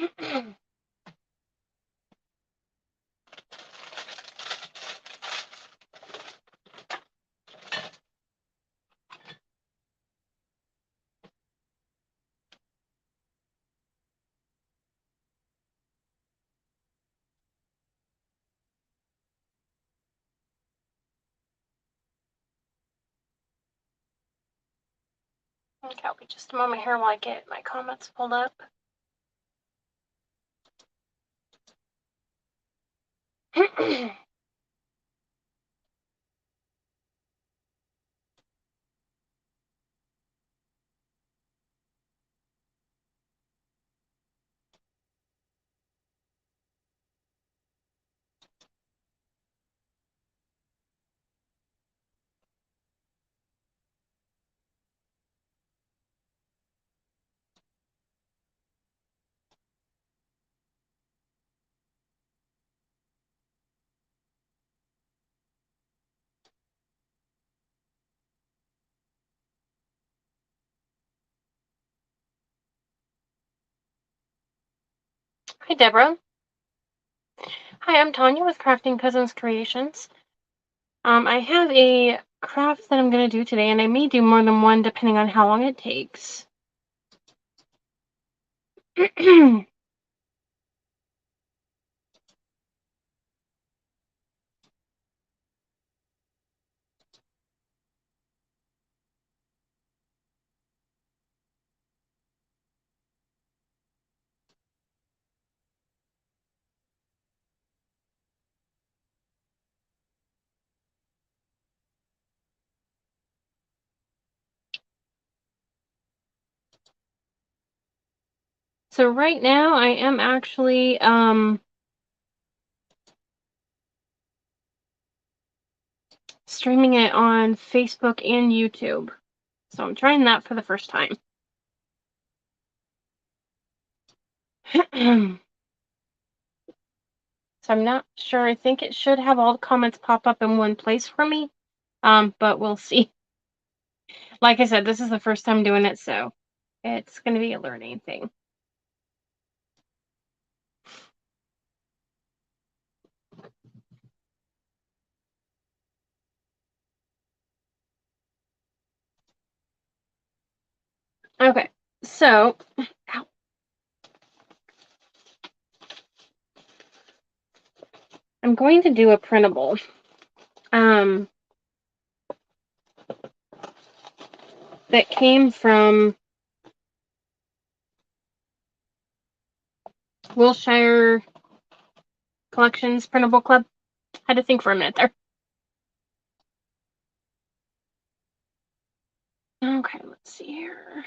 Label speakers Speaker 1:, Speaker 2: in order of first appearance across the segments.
Speaker 1: Okay, I'll be just a moment here while I get my comments pulled up. Hi, Deborah. Hi, I'm Tanya with Crafting Cousins Creations. I have a craft that I'm going to do today, and I may do more than one depending on how long it takes. So right now I am actually streaming it on Facebook and YouTube. So I'm trying that for the first time. So I'm not sure. I think it should have all the comments pop up in one place for me. But we'll see. Like I said, this is the first time doing it, so it's going to be a learning thing. Okay, so ow. I'm going to do a printable. That came from Wilshire Collections Printable Club. Had to think for a minute there. Okay, let's see here.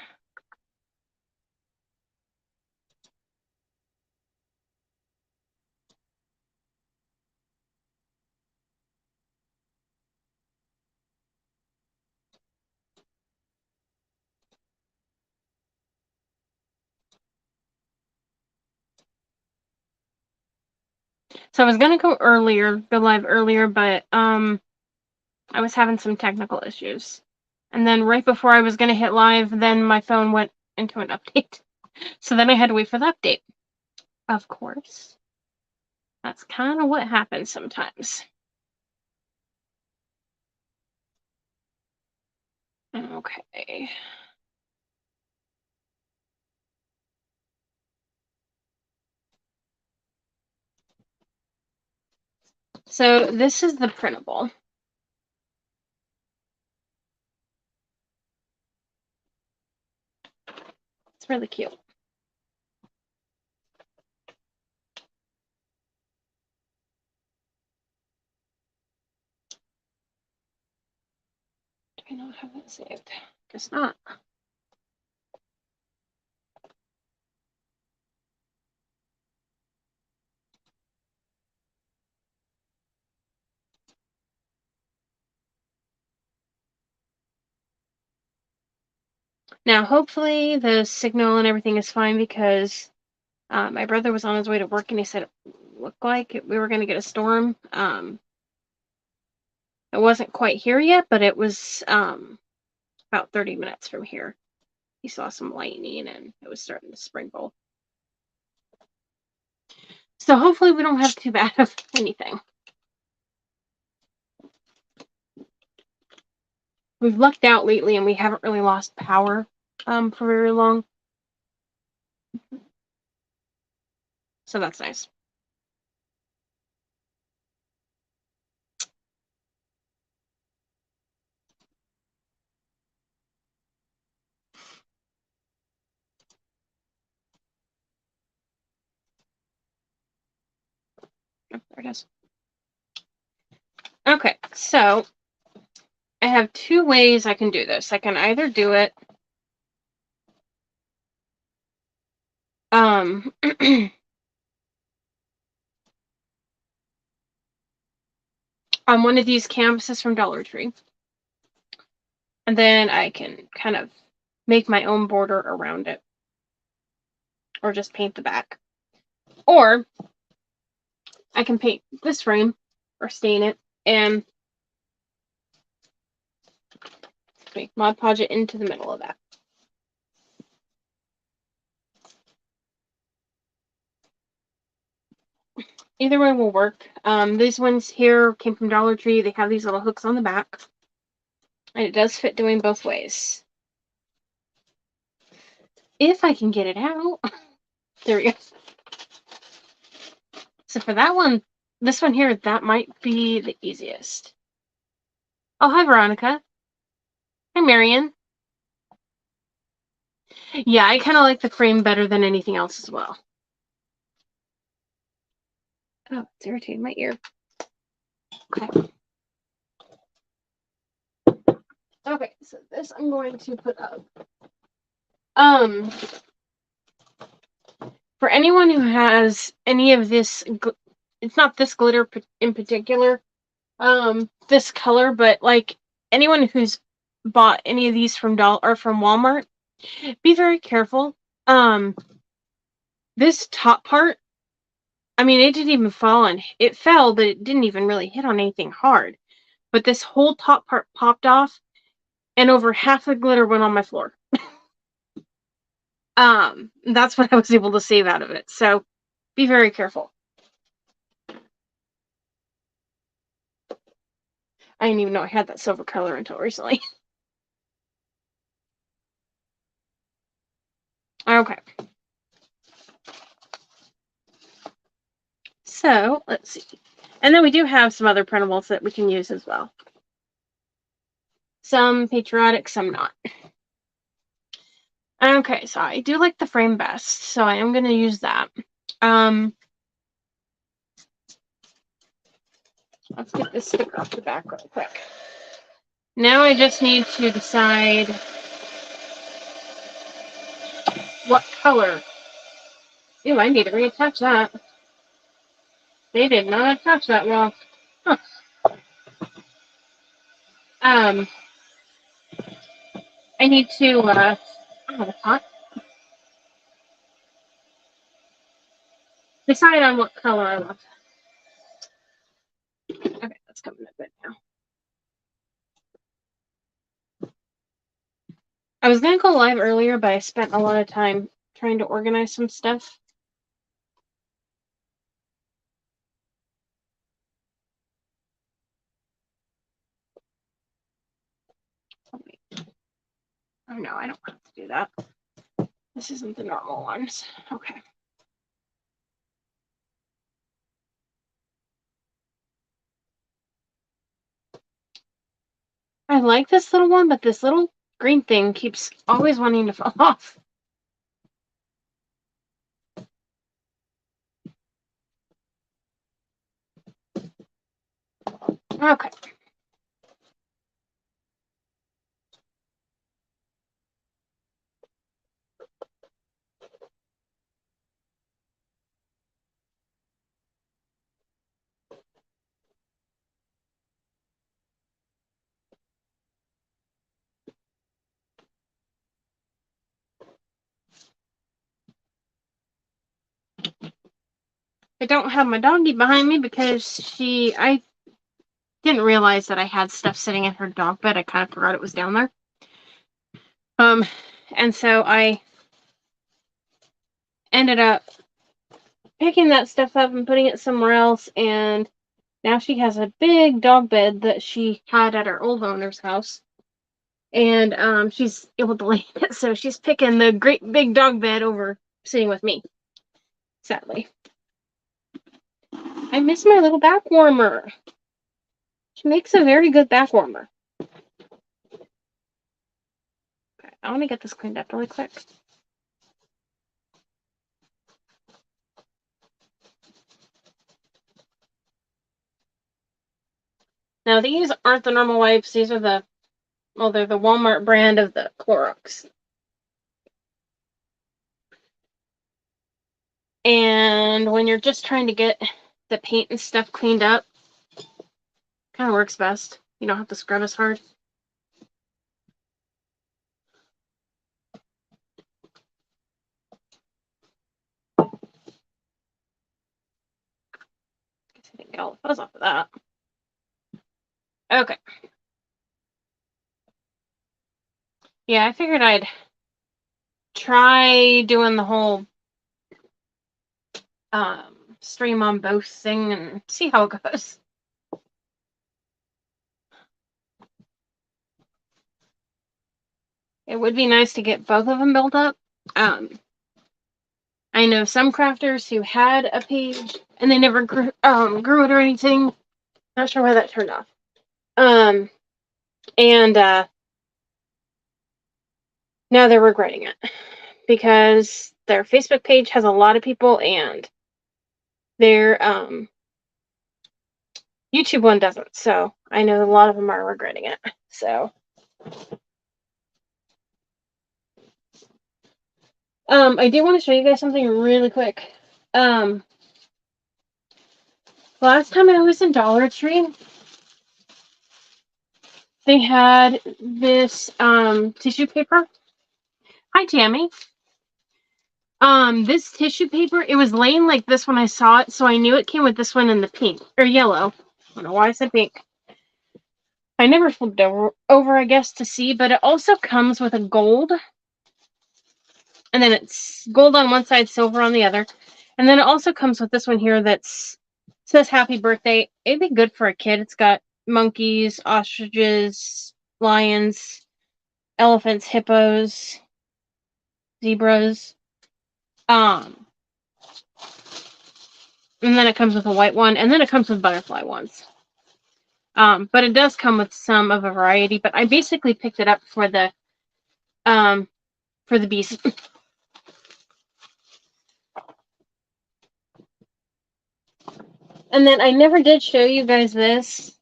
Speaker 1: So I was gonna go live earlier, but I was having some technical issues. And then right before I was gonna hit live, then my phone went into an update. So then I had to wait for the update. Of course. That's kind of what happens sometimes. Okay. So this is the printable. It's really cute. Do I not have that saved? Guess not. Now, hopefully the signal and everything is fine because my brother was on his way to work and he said it looked like we were going to get a storm. It wasn't quite here yet, but it was about 30 minutes from here. He saw some lightning and it was starting to sprinkle. So hopefully we don't have too bad of anything. We've lucked out lately and we haven't really lost power for very long. So that's nice. Oh, there it is. Okay, so I have two ways I can do this. I can either do it on one of these canvases from Dollar Tree. And then I can kind of make my own border around it. Or just paint the back. Or I can paint this frame or stain it and make Mod Podge it into the middle of that. Either way will work. These ones here came from Dollar Tree. They have these little hooks on the back. And it does fit doing both ways. If I can get it out. There we go. So for that one, this one here, that might be the easiest. Oh, hi, Veronica. Hi, Marion. Yeah, I kind of like the frame better than anything else as well. Oh, it's irritating my ear. Okay. Okay, so this I'm going to put up. For anyone who has any of this, it's not this glitter in particular, this color, but like anyone who's bought any of these from Walmart, be very careful. This top part, I mean, it didn't even fall on. It fell, but it didn't even really hit on anything hard. But this whole top part popped off, and over half the glitter went on my floor. That's what I was able to save out of it. So be very careful. I didn't even know I had that silver color until recently. Okay. So let's see. And then we do have some other printables that we can use as well. Some patriotic, some not. Okay, so I do like the frame best, so I am going to use that. Let's get this sticker off the back real quick. Now I just need to decide what color. Ew, I need to reattach that. They did not attach that well. Huh. I need to, oh, that's hot. Decide on what color I want. Okay, that's coming up good now. I was gonna go live earlier, but I spent a lot of time trying to organize some stuff. Oh no, I don't have to do that. This isn't the normal ones. Okay. I like this little one, but this little green thing keeps always wanting to fall off. Okay. I don't have my doggy behind me because I didn't realize that I had stuff sitting in her dog bed. I kind of forgot it was down there. And so I ended up picking that stuff up and putting it somewhere else, and now she has a big dog bed that she had at her old owner's house. And she's able to lay in it, so she's picking the great big dog bed over sitting with me, sadly. I miss my little back warmer. She makes a very good back warmer. Okay, I want to get this cleaned up really quick. Now, these aren't the normal wipes. These are they're the Walmart brand of the Clorox. And when you're just trying to get the paint and stuff cleaned up, kind of works best. You don't have to scrub as hard. Guess I didn't get all the fuzz off of that. Okay. Yeah, I figured I'd try doing the whole stream on both thing and see how it goes. It would be nice to get both of them built up. I know some crafters who had a page and they never grew it or anything. Not sure why that turned off. And now they're regretting it because their Facebook page has a lot of people and their YouTube one doesn't. So I know a lot of them are regretting it. So I do want to show you guys something really quick. Last time I was in Dollar Tree, they had this tissue paper. Hi, Tammy. This tissue paper, it was laying like this when I saw it, so I knew it came with this one in the pink or yellow. I don't know why I said pink. I never flipped over, I guess, to see, but it also comes with a gold, and then it's gold on one side, silver on the other, and then it also comes with this one here that's says happy birthday. It'd be good for a kid. It's got monkeys, ostriches, lions, elephants, hippos, zebras. And then it comes with a white one, and then it comes with butterfly ones. But it does come with some of a variety. But I basically picked it up for the bees. And then I never did show you guys this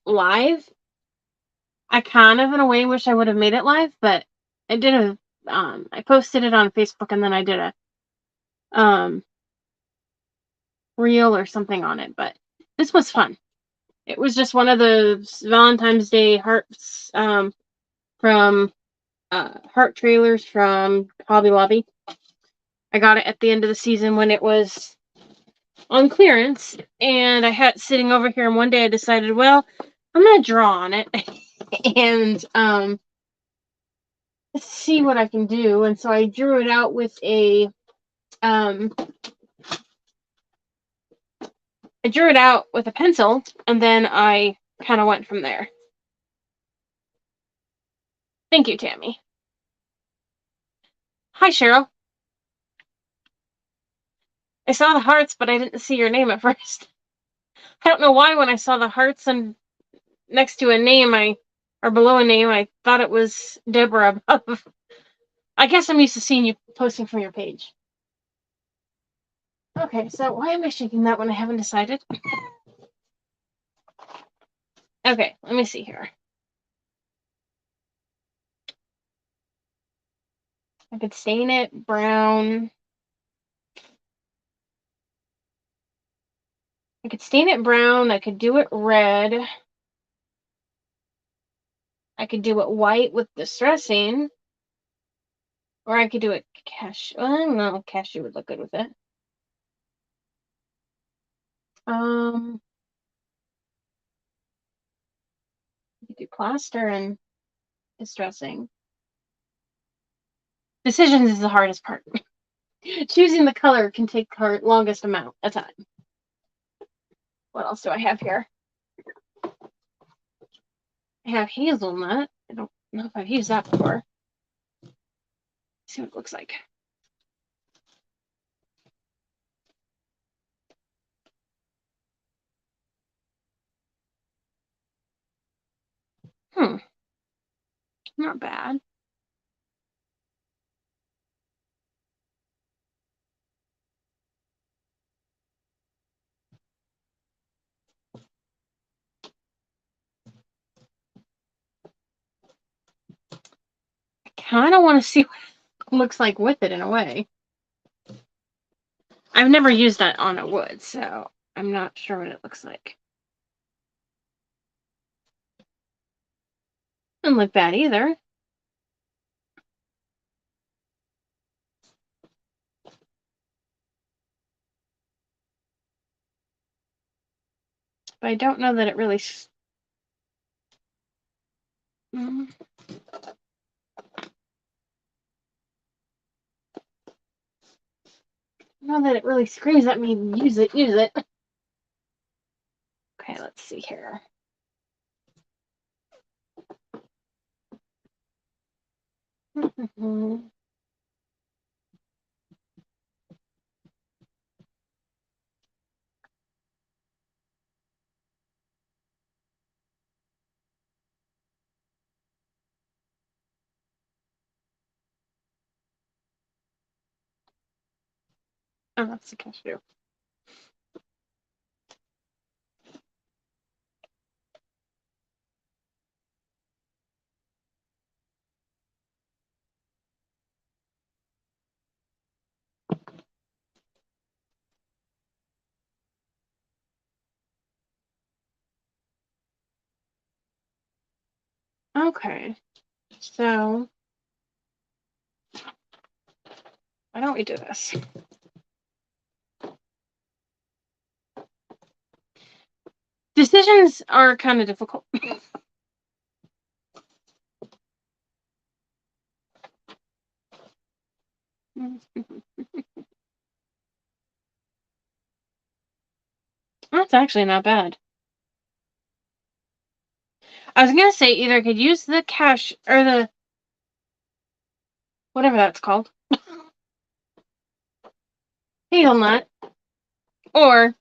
Speaker 1: live. I kind of, in a way, wish I would have made it live, but I did a. I posted it on Facebook, and then I did a reel or something on it. But this was fun. It was just one of the Valentine's Day hearts from heart trailers from Hobby Lobby. I got it at the end of the season when it was on clearance, and I had it sitting over here. And one day I decided, well, I'm gonna draw on it and let's see what I can do. And so I drew it out with a pencil, and then I kind of went from there. Thank you, Tammy. Hi, Cheryl. I saw the hearts, but I didn't see your name at first. I don't know why when I saw the hearts and next to a name, or below a name, I thought it was Deborah above. I guess I'm used to seeing you posting from your page. Okay, so why am I shaking that when I haven't decided? Okay, let me see here. I could stain it brown. I could stain it brown. I could do it red. I could do it white with distressing. Or I could do it cashew. I don't know. Cashew would look good with it. I could do plaster and distressing. Decisions is the hardest part. Choosing the color can take the longest amount of time. What else do I have here? I have hazelnut. I don't know if I've used that before. Let's see what it looks like. Not bad. I kind of want to see what it looks like with it in a way. I've never used that on a wood, so I'm not sure what it looks like. Doesn't look bad either. But I don't know that it really... Mm. Not that it really screams at me, use it, use it. Okay, let's see here. Oh, that's the cashew. Okay, so why don't we do this? Decisions are kind of difficult. That's actually not bad. I was gonna say either I could use the cash or the whatever that's called, hazelnut, or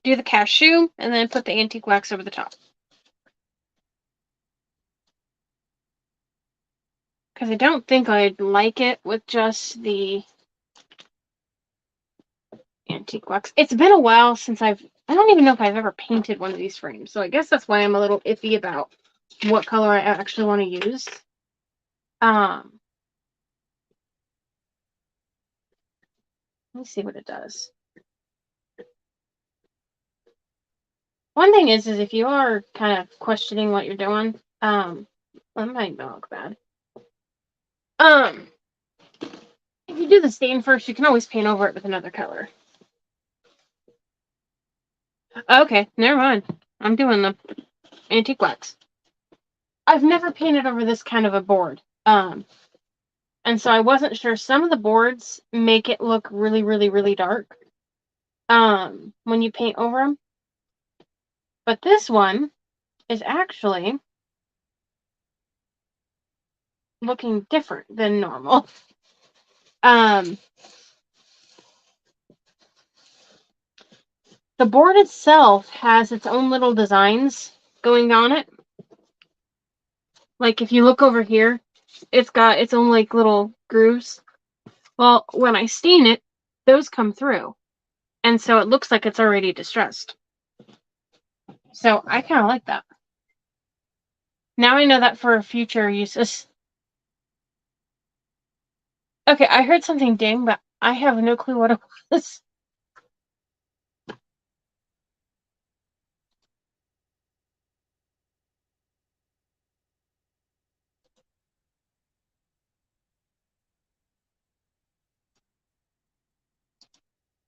Speaker 1: do the cashew and then put the antique wax over the top. Because I don't think I'd like it with just the antique wax. It's been a while since I don't even know if I've ever painted one of these frames, so I guess that's why I'm a little iffy about what color I actually want to use. Let me see what it does. One thing is if you are kind of questioning what you're doing, that might not look bad. If you do the stain first, you can always paint over it with another color. Okay, never mind. I'm doing the antique wax. I've never painted over this kind of a board. And so I wasn't sure. Some of the boards make it look really, really, really dark. When you paint over them. But this one is actually looking different than normal. The board itself has its own little designs going on it. Like if you look over here, it's got its own like little grooves. Well, when I stain it, those come through. And so it looks like it's already distressed. So I kind of like that. Now I know that for future uses. Okay, I heard something ding, but I have no clue what it was.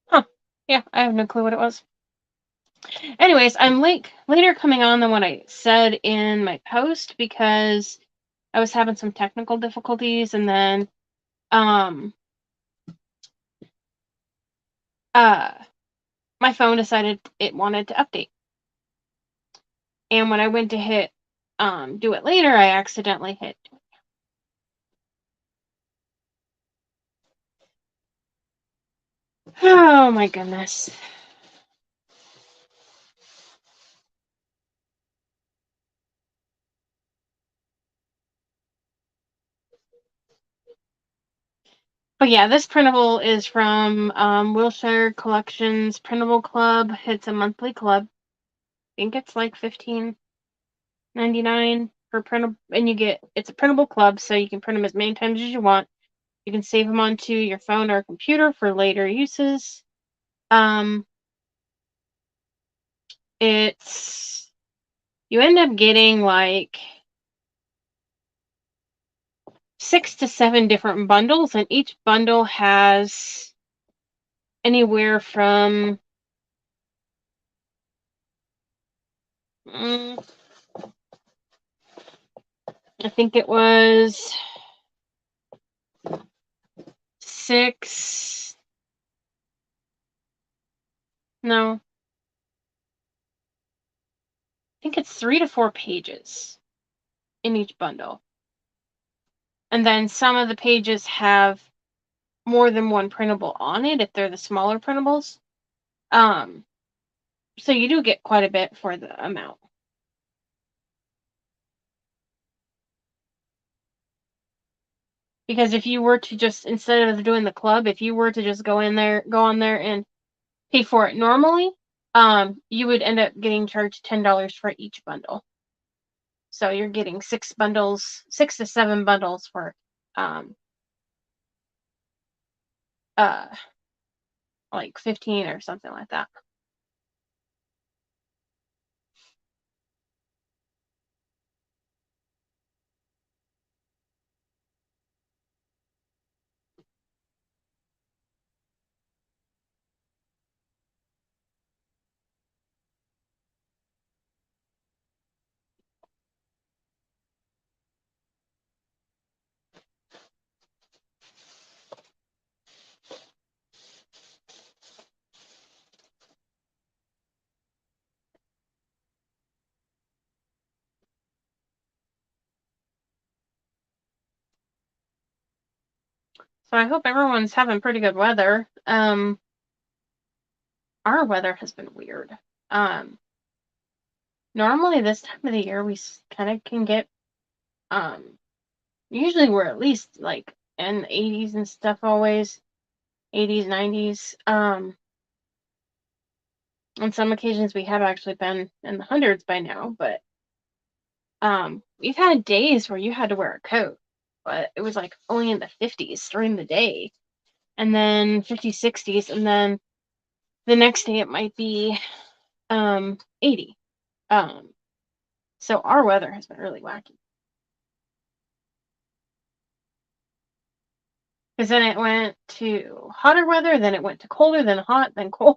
Speaker 1: Huh. Yeah, I have no clue what it was. Anyways, I'm later coming on than what I said in my post because I was having some technical difficulties, and then uh, my phone decided it wanted to update. And when I went to hit do it later, I accidentally hit. Oh my goodness. But yeah, this printable is from Wilshire Collections Printable Club. It's a monthly club. I think it's like $15.99 for printable, and it's a printable club, so you can print them as many times as you want. You can save them onto your phone or computer for later uses. It's you end up getting like 6 to 7 different bundles, and each bundle has anywhere from I think it was 6. No, I think it's 3 to 4 pages in each bundle. And then some of the pages have more than one printable on it if they're the smaller printables. So you do get quite a bit for the amount. Because if you were to just, instead of doing the club, if you were to just go on there and pay for it normally, you would end up getting charged $10 for each bundle. So you're getting 6 to 7 bundles for uh like 15 or something like that. So I hope everyone's having pretty good weather. Our weather has been weird. Normally this time of the year we kind of can get usually we're at least like in the 80s and stuff, always 80s, 90s. On some occasions we have actually been in the hundreds by now, but we've had days where you had to wear a coat, but it was like only in the 50s during the day, and then 50s, 60s, and then the next day it might be 80. So our weather has been really wacky. Because then it went to hotter weather, then it went to colder, then hot, then cold,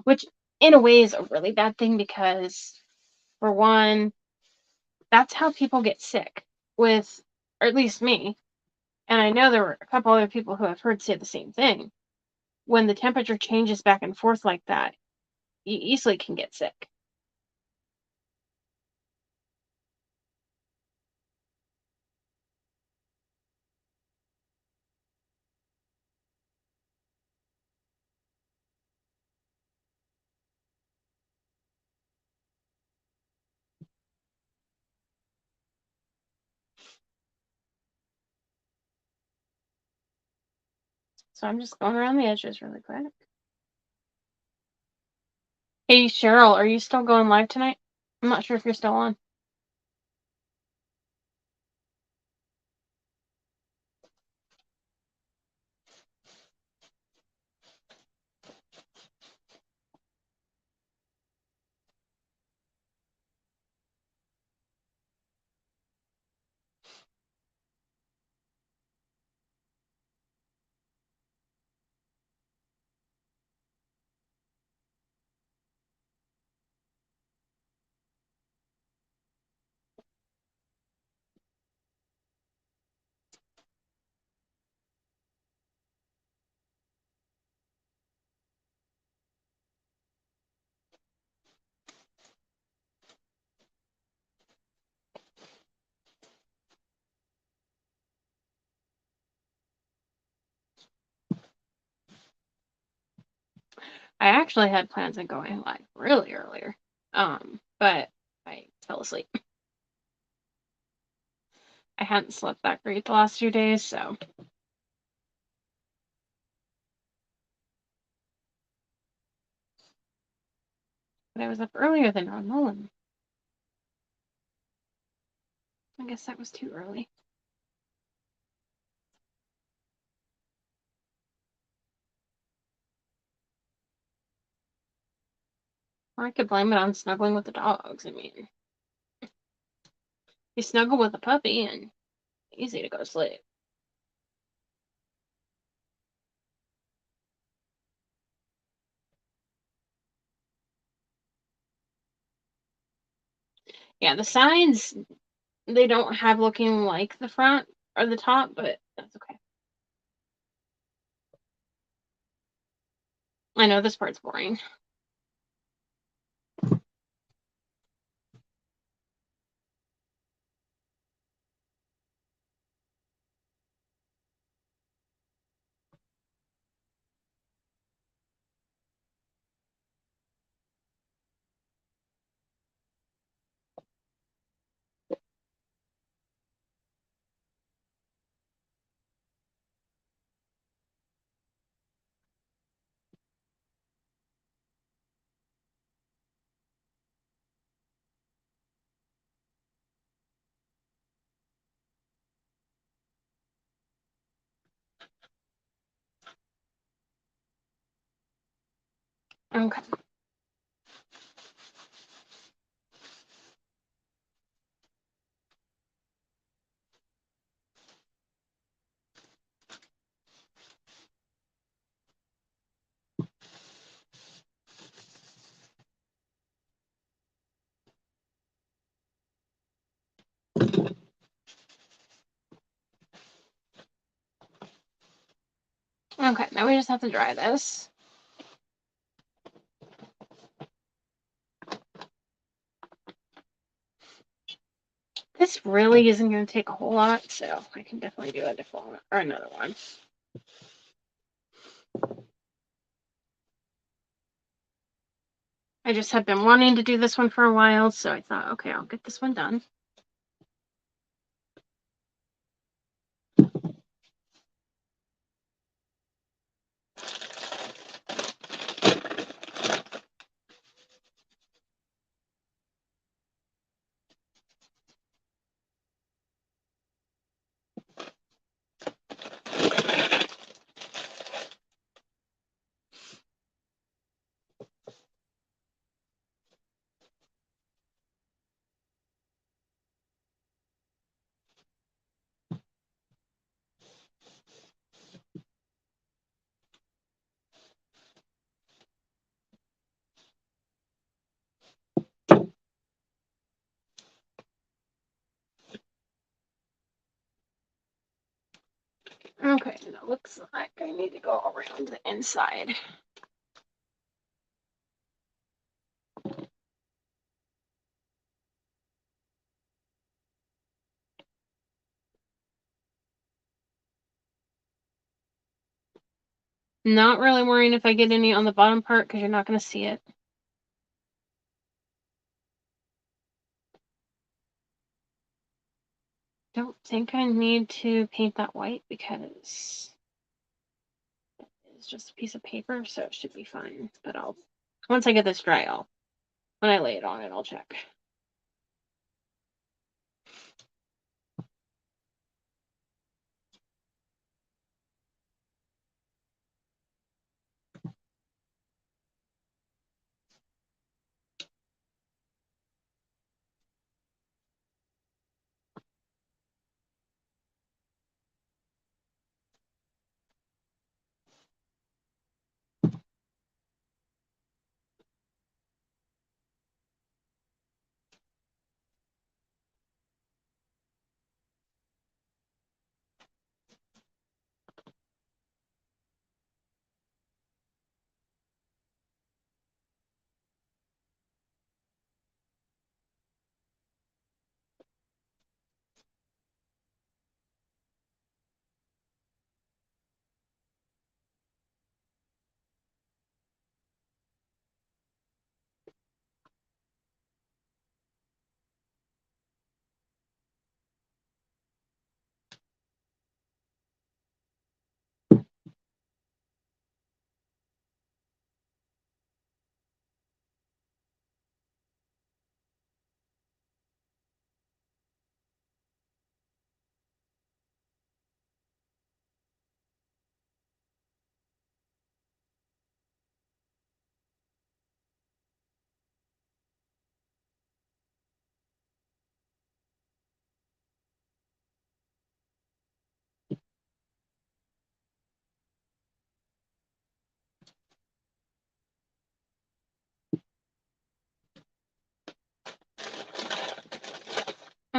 Speaker 1: which in a way is a really bad thing because, for one, that's how people get sick with, or at least me. And I know there were a couple other people who I've heard say the same thing. When the temperature changes back and forth like that, you easily can get sick. So I'm just going around the edges really quick. Hey, Cheryl, are you still going live tonight? I'm not sure if you're still on. I actually had plans on going live really earlier. But I fell asleep. I hadn't slept that great the last 2 days, so. But I was up earlier than normal, and I guess that was too early. Or I could blame it on snuggling with the dogs. I mean, you snuggle with a puppy and easy to go to sleep. Yeah, the sides, they don't have looking like the front or the top, but that's okay. I know this part's boring. Okay. Okay, now we just have to dry this. This really isn't going to take a whole lot, so I can definitely do a different one or another one. I just have been wanting to do this one for a while, so I thought, okay, I'll get this one done. Okay, and it looks like I need to go around the inside. Not really worrying if I get any on the bottom part because you're not going to see it. Don't think I need to paint that white because it's just a piece of paper, so it should be fine. But once I get this dry, when I lay it on it, I'll check.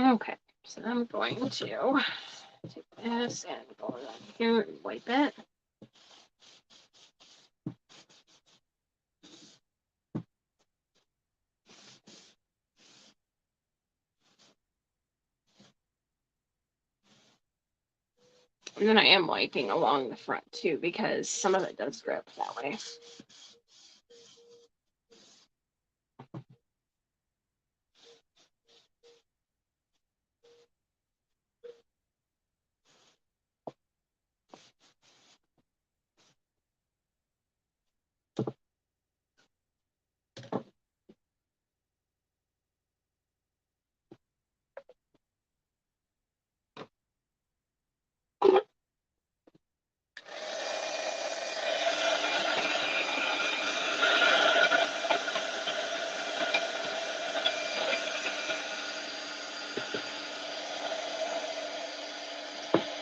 Speaker 1: Okay, so I'm going to take this and go down here and wipe it. And then I am wiping along the front too, because some of it does drip that way.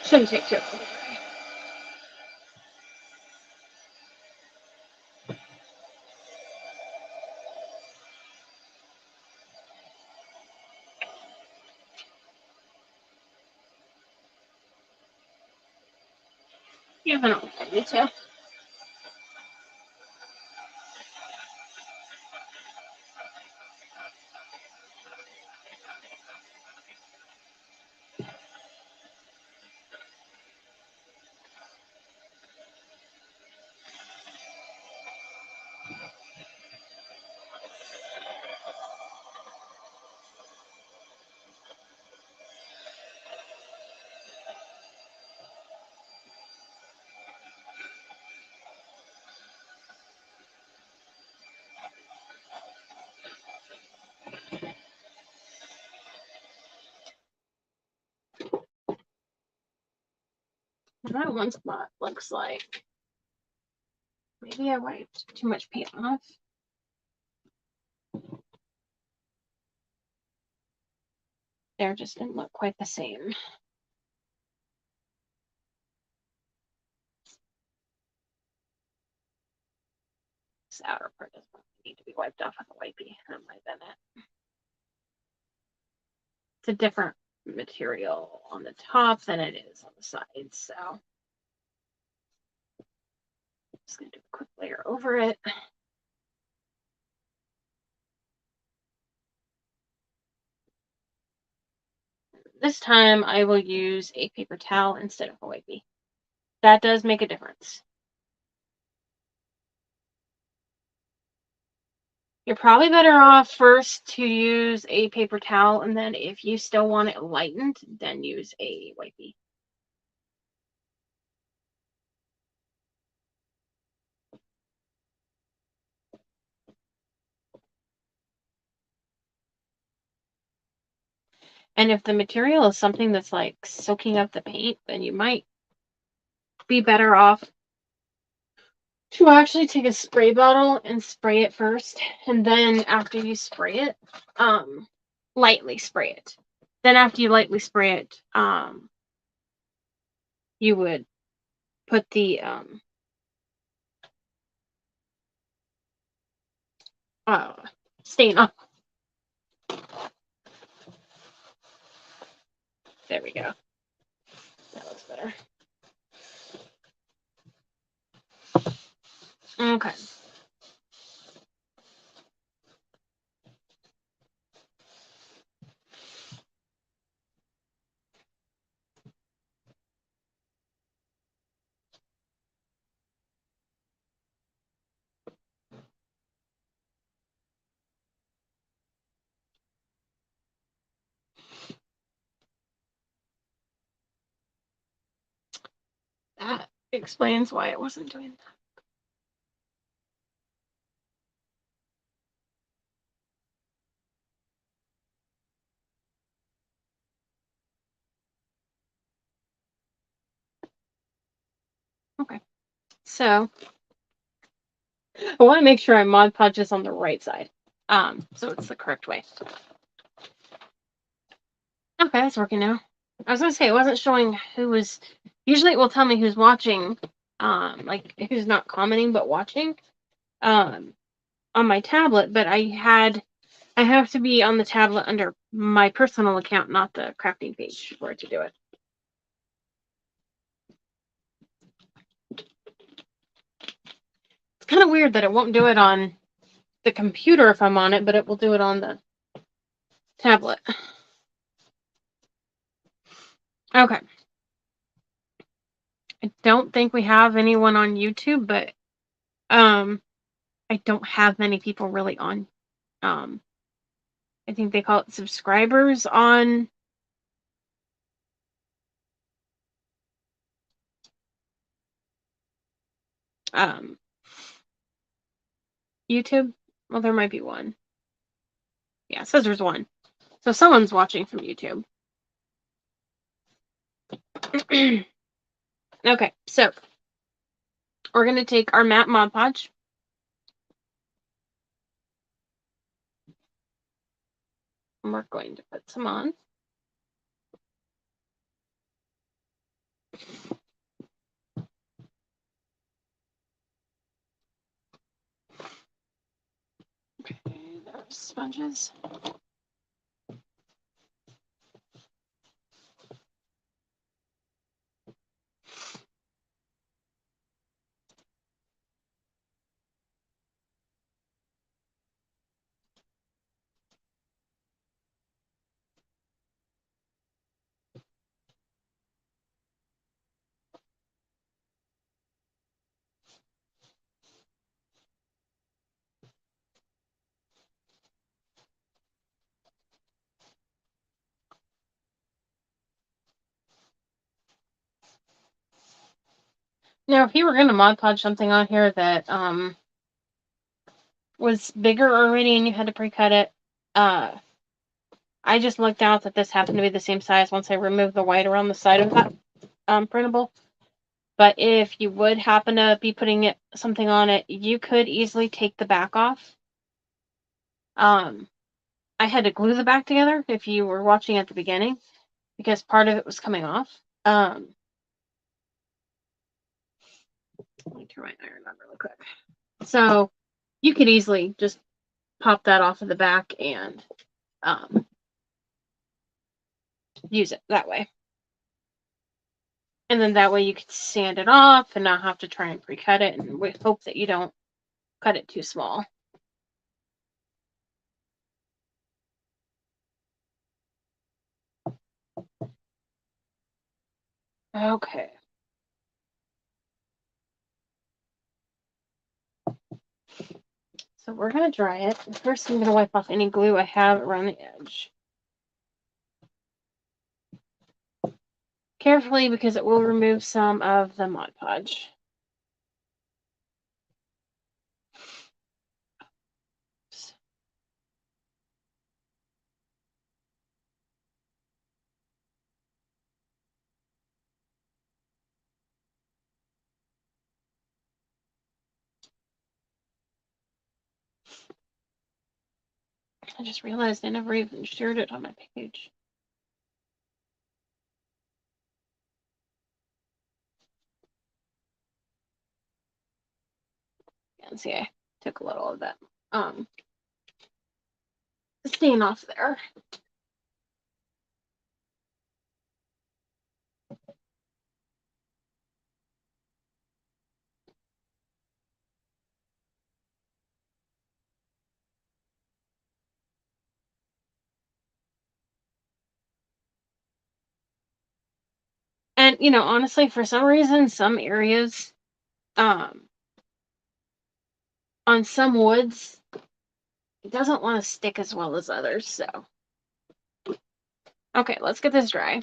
Speaker 1: Shouldn't take too long. You have an me too. That one spot looks like maybe I wiped too much paint off. There just didn't look quite the same. This outer part doesn't need to be wiped off with a wipey. That might have been it. It's a different material on the top than it is on the sides, so I'm just gonna do a quick layer over it. This time I will use a paper towel instead of a wipey. That does make a difference. You're probably better off first to use a paper towel, and then if you still want it lightened, then use a wipey. And if the material is something that's like soaking up the paint, then you might be better off to actually take a spray bottle and spray it first, and then after you spray it, lightly spray it. Then after you lightly spray it, you would put the stain on. There we go. That looks better. Okay. That explains why it wasn't doing that. Okay. So I want to make sure I Mod Podge this on the right side. So it's the correct way. Okay, that's working now. I was gonna say it wasn't showing who was. Usually it will tell me who's watching, like who's not commenting but watching, on my tablet. But I had I have to be on the tablet under my personal account, not the crafting page, for it to do it. It's kind of weird that it won't do it on the computer if I'm on it, but it will do it on the tablet. Okay. I don't think we have anyone on YouTube, but I don't have many people really on. I think they call it subscribers on YouTube. Well, there might be one. Yeah, it says there's one. So someone's watching from YouTube. Okay, so we're going to take our matte Mod Podge. And we're going to put some on. Okay, there's sponges. Now, if you were going to Mod Podge something on here that was bigger already and you had to pre-cut it, I just looked out that this happened to be the same size once I removed the white around the side of that printable. But if you would happen to be putting something on it, you could easily take the back off. I had to glue the back together if you were watching at the beginning because part of it was coming off. Let me turn my iron on really quick. So you could easily just pop that off of the back and use it that way. And then that way you could sand it off and not have to try and pre-cut it, and we hope that you don't cut it too small. Okay. So we're going to dry it. First, I'm going to wipe off any glue I have around the edge. Carefully, because it will remove some of the Mod Podge. I just realized I never even shared it on my page. And see, I took a little of that stain off there. And, you know, honestly, for some reason, some areas, on some woods, it doesn't want to stick as well as others, so. Okay, let's get this dry.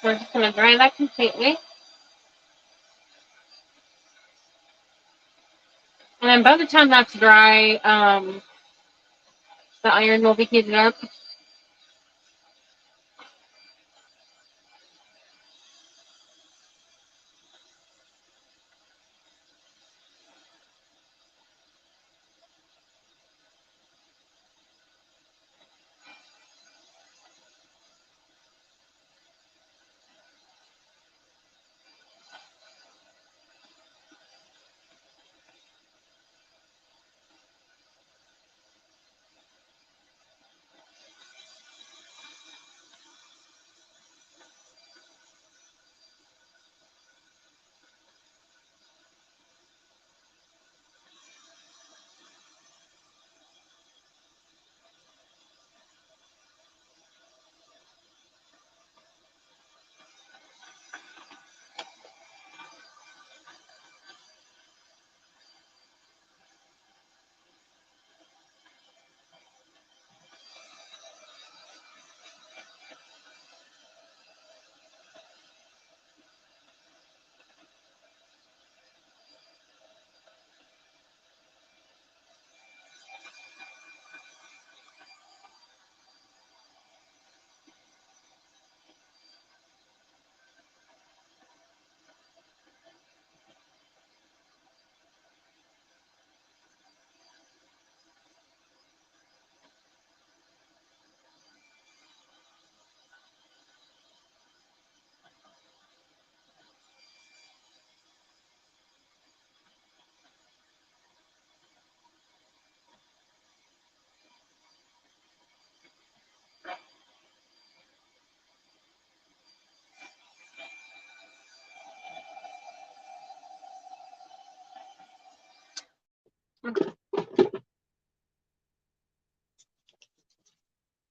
Speaker 1: We're just going to dry that completely. And then by the time that's dry, the iron will be heated up.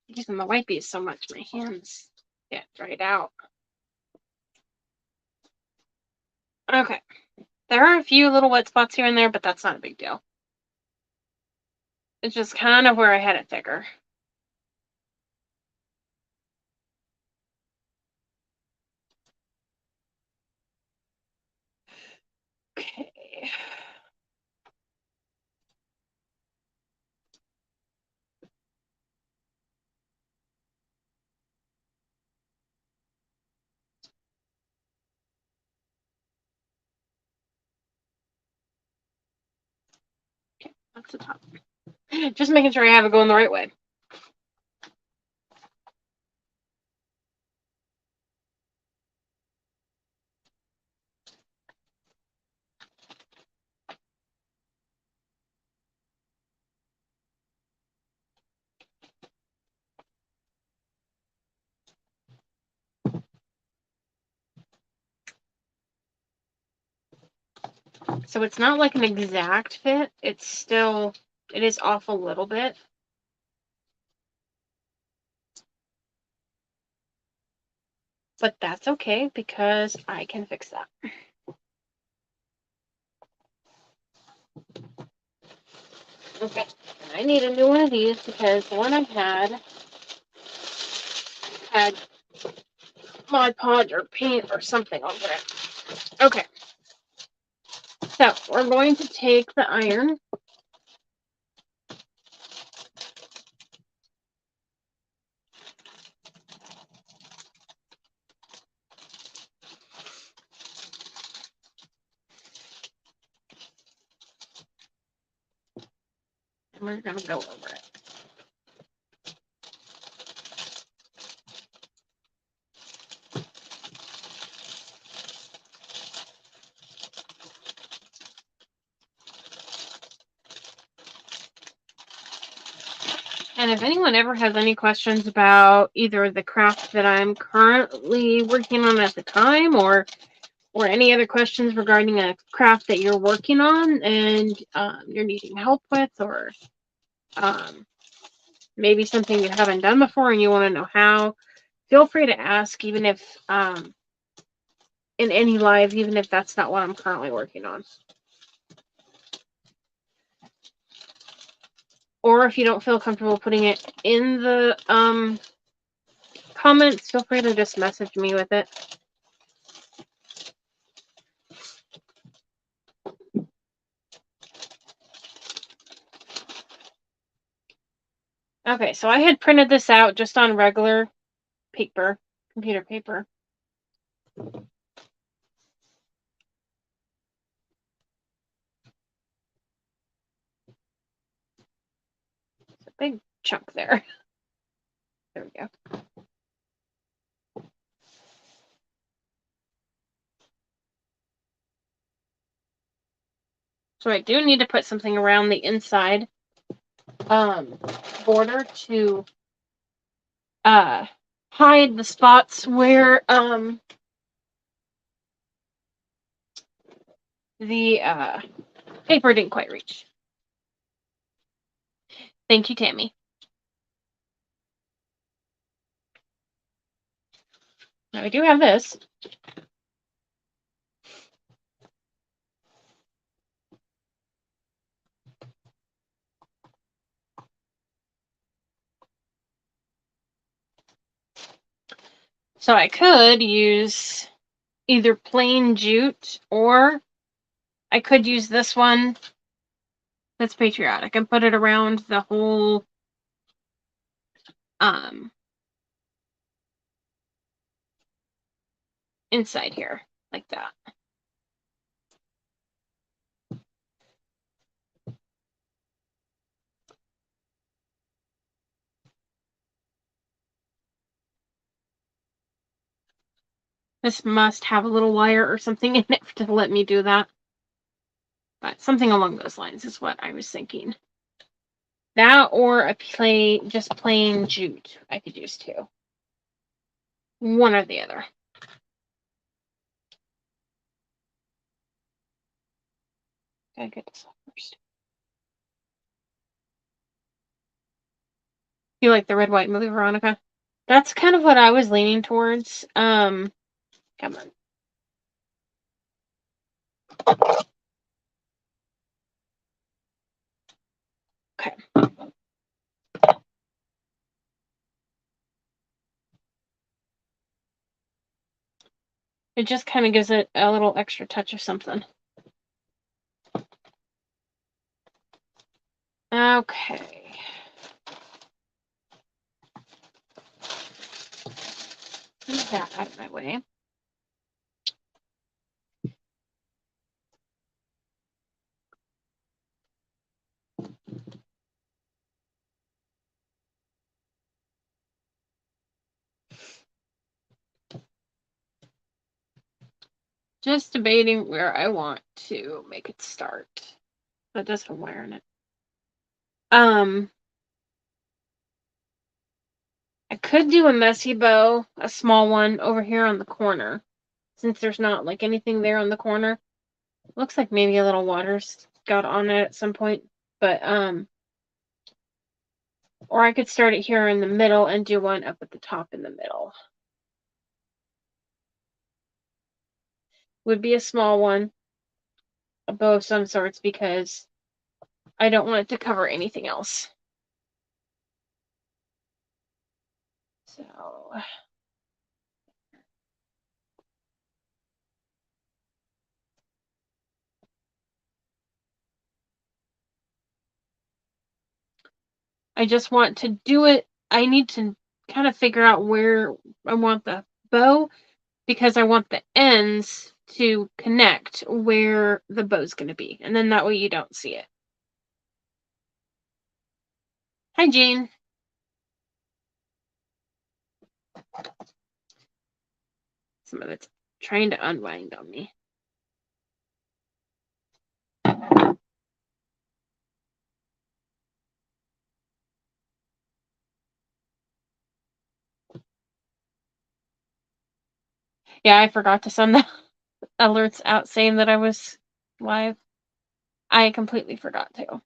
Speaker 1: Using the wipey so much, my hands get dried out. Okay. There are a few little wet spots here and there, but that's not a big deal. It's just kind of where I had it thicker. Okay. Okay, that's the top. Just making sure I have it going the right way. So it's not like an exact fit. It is off a little bit. But that's okay because I can fix that. Okay, and I need a new one of these because the one I had Mod Podge or paint or something over it. Okay, so we're going to take the iron. And we're going to go over it. And if anyone ever has any questions about either the craft that I'm currently working on at the time or any other questions regarding a craft that you're working on and you're needing help with, or maybe something you haven't done before and you want to know how, feel free to ask, even if in any live, even if that's not what I'm currently working on. Or if you don't feel comfortable putting it in the comments, feel free to just message me with it. Okay, so I had printed this out just on regular paper, computer paper. It's a big chunk there. There we go. So I do need to put something around the inside border to hide the spots where the paper didn't quite reach. Thank you, Tammy. Now I do have this. So I could use either plain jute, or I could use this one that's patriotic and put it around the whole inside here, like that. This must have a little wire or something in it to let me do that. But something along those lines is what I was thinking. That or just plain jute I could use too. One or the other. Gotta get this off first. You like the red, white movie, Veronica? That's kind of what I was leaning towards. Come on. Okay. It just kind of gives it a little extra touch of something. Okay. Get that out of my way. Just debating where I want to make it start. That does have wire in it. I could do a messy bow, a small one over here on the corner, since there's not like anything there on the corner. Looks like maybe a little water's got on it at some point, but or I could start it here in the middle and do one up at the top in the middle. Would be a small one, a bow of some sorts, because I don't want it to cover anything else. So I just want to do it. I need to kind of figure out where I want the bow, because I want the ends to connect where the bow's going to be. And then that way you don't see it. Hi, Jane. Some of it's trying to unwind on me. Yeah, I forgot to send the alerts out saying that I was live. I completely forgot to.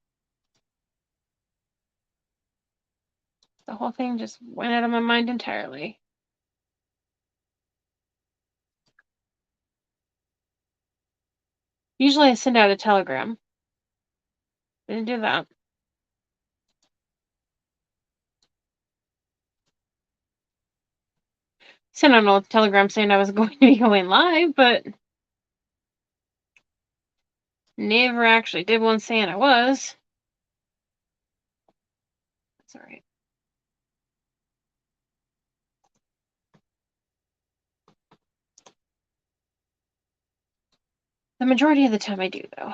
Speaker 1: The whole thing just went out of my mind entirely. Usually I send out a telegram. Didn't do that. Sent out a telegram saying I was going to be going live, but never actually did one saying I was. That's alright. The majority of the time I do, though.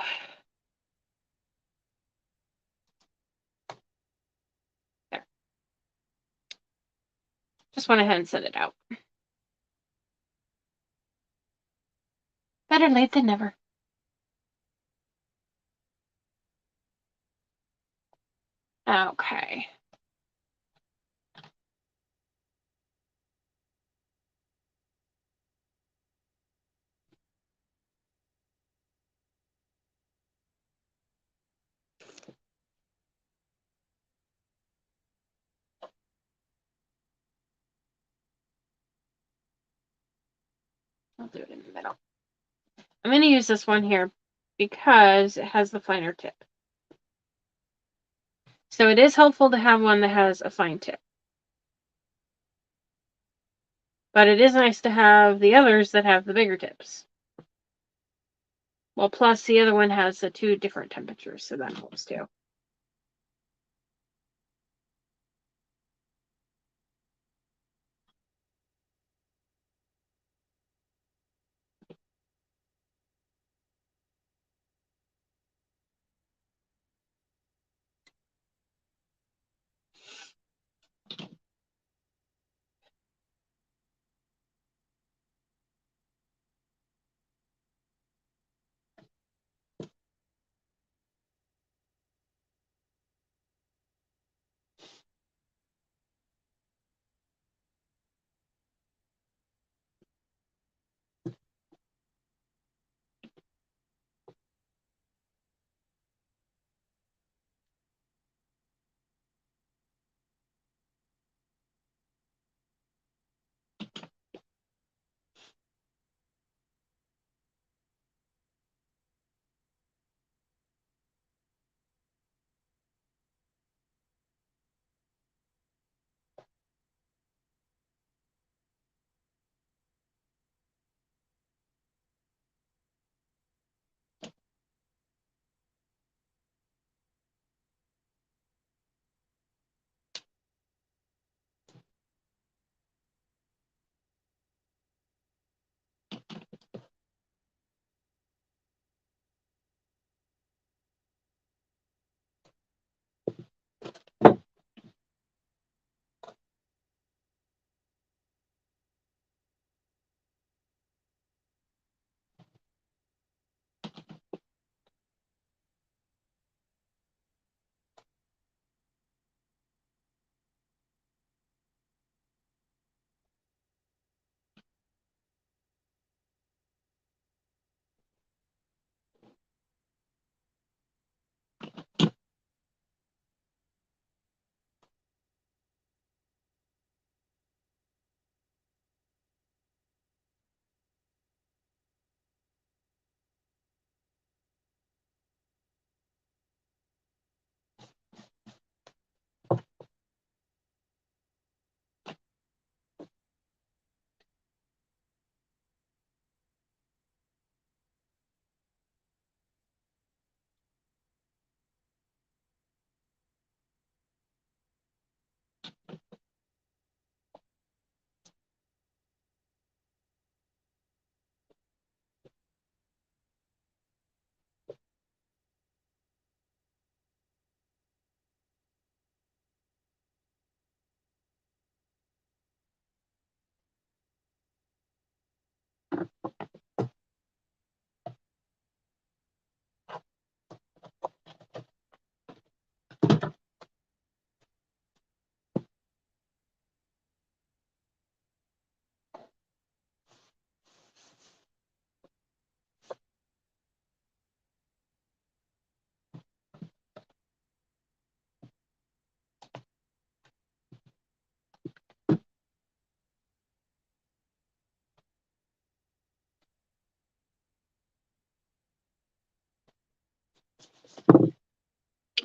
Speaker 1: There. Just went ahead and sent it out. Better late than never. Okay. I'll do it in the middle. I'm going to use this one here because it has the finer tip. So it is helpful to have one that has a fine tip. But it is nice to have the others that have the bigger tips. Well, plus the other one has the 2 different temperatures, so that helps too.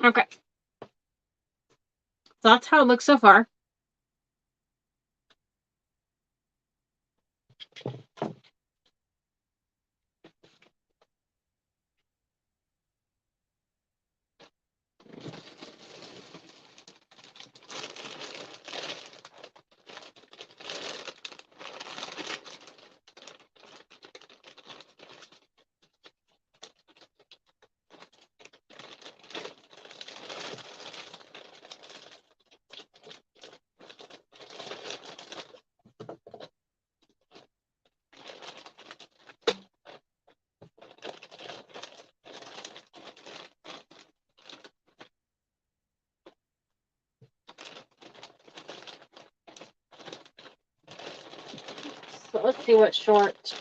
Speaker 1: Okay. So that's how it looks so far. let's see what short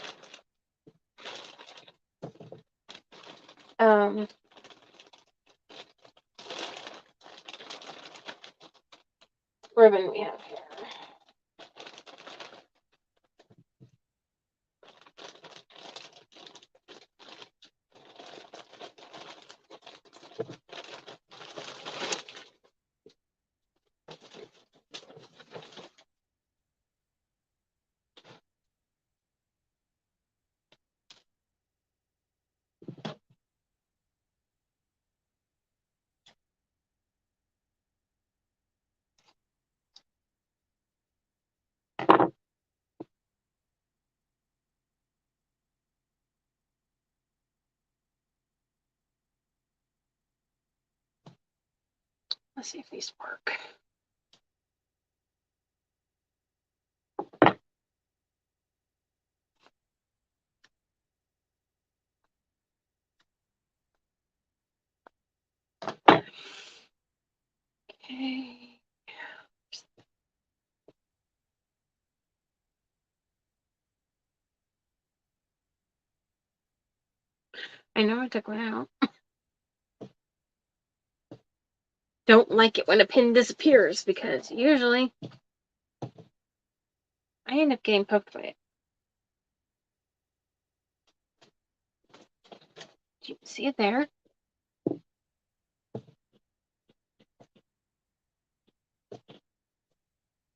Speaker 1: ribbon we have here. Let's see if these work. Okay. I know I took one out. Don't like it when a pin disappears because usually I end up getting poked by it. Do you see it there?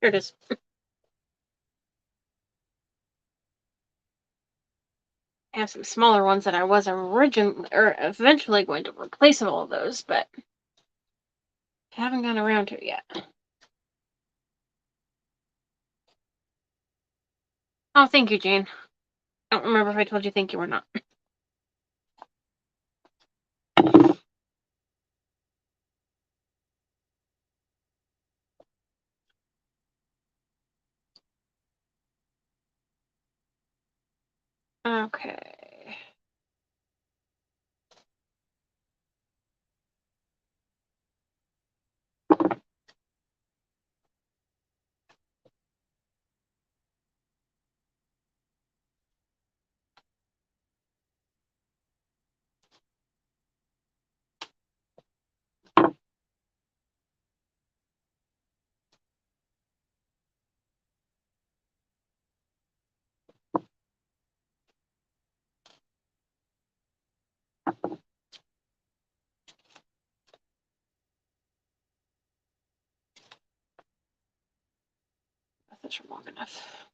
Speaker 1: Here it is. I have some smaller ones that I was originally or eventually going to replace all of those, but haven't gotten around to it yet. Oh, thank you, Jane. I don't remember if I told you thank you or not. Okay. That's long enough.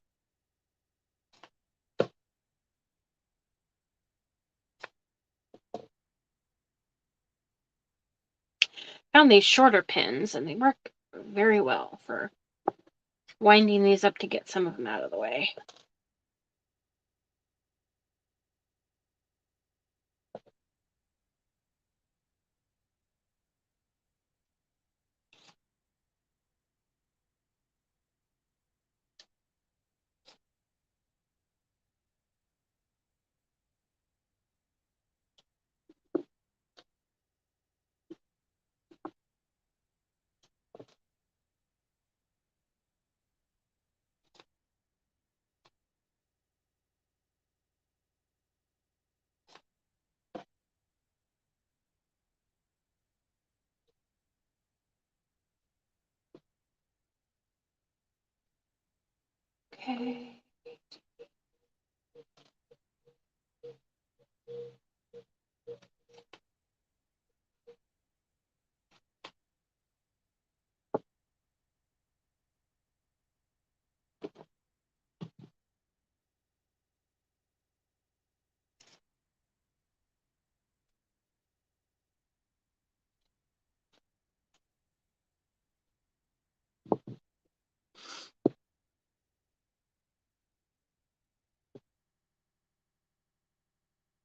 Speaker 1: Found these shorter pins and they work very well for winding these up to get some of them out of the way. Okay.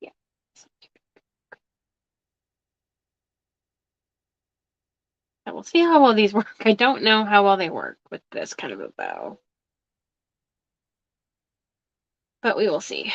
Speaker 1: Yeah. So we'll see how well these work. I don't know how well they work with this kind of a bow, but we will see.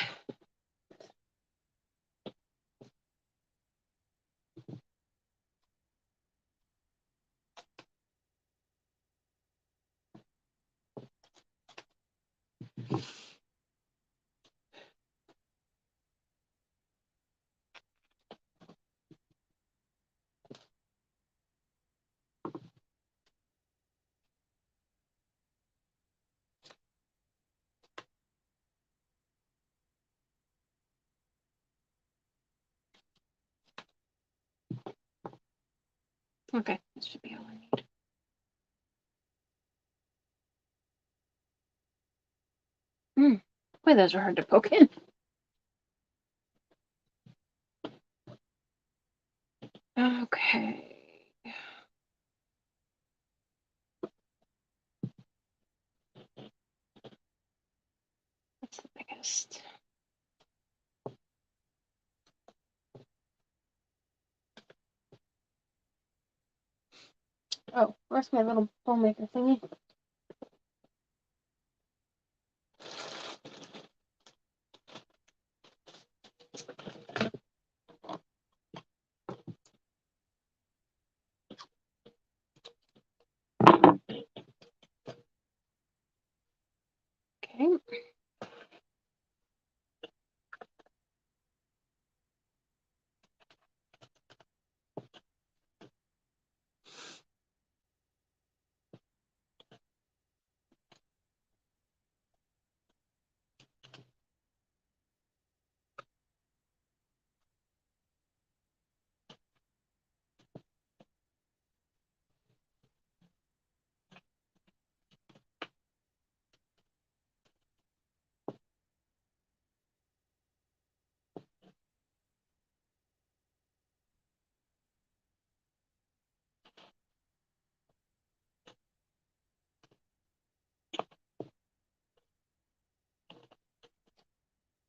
Speaker 1: Okay, this should be all I need. Boy, those are hard to poke in. Okay. What's the biggest? Oh, where's my little bowl maker thingy? Okay.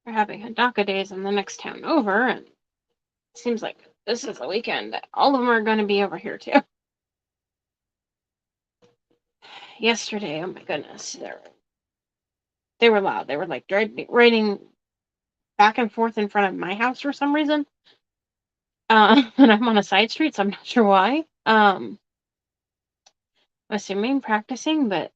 Speaker 1: We're having Hadaka days in the next town over, and it seems like this is the weekend that all of them are going to be over here too. Yesterday, oh my goodness, they were loud. They were like riding back and forth in front of my house for some reason. And I'm on a side street, so I'm not sure why. Assuming practicing, but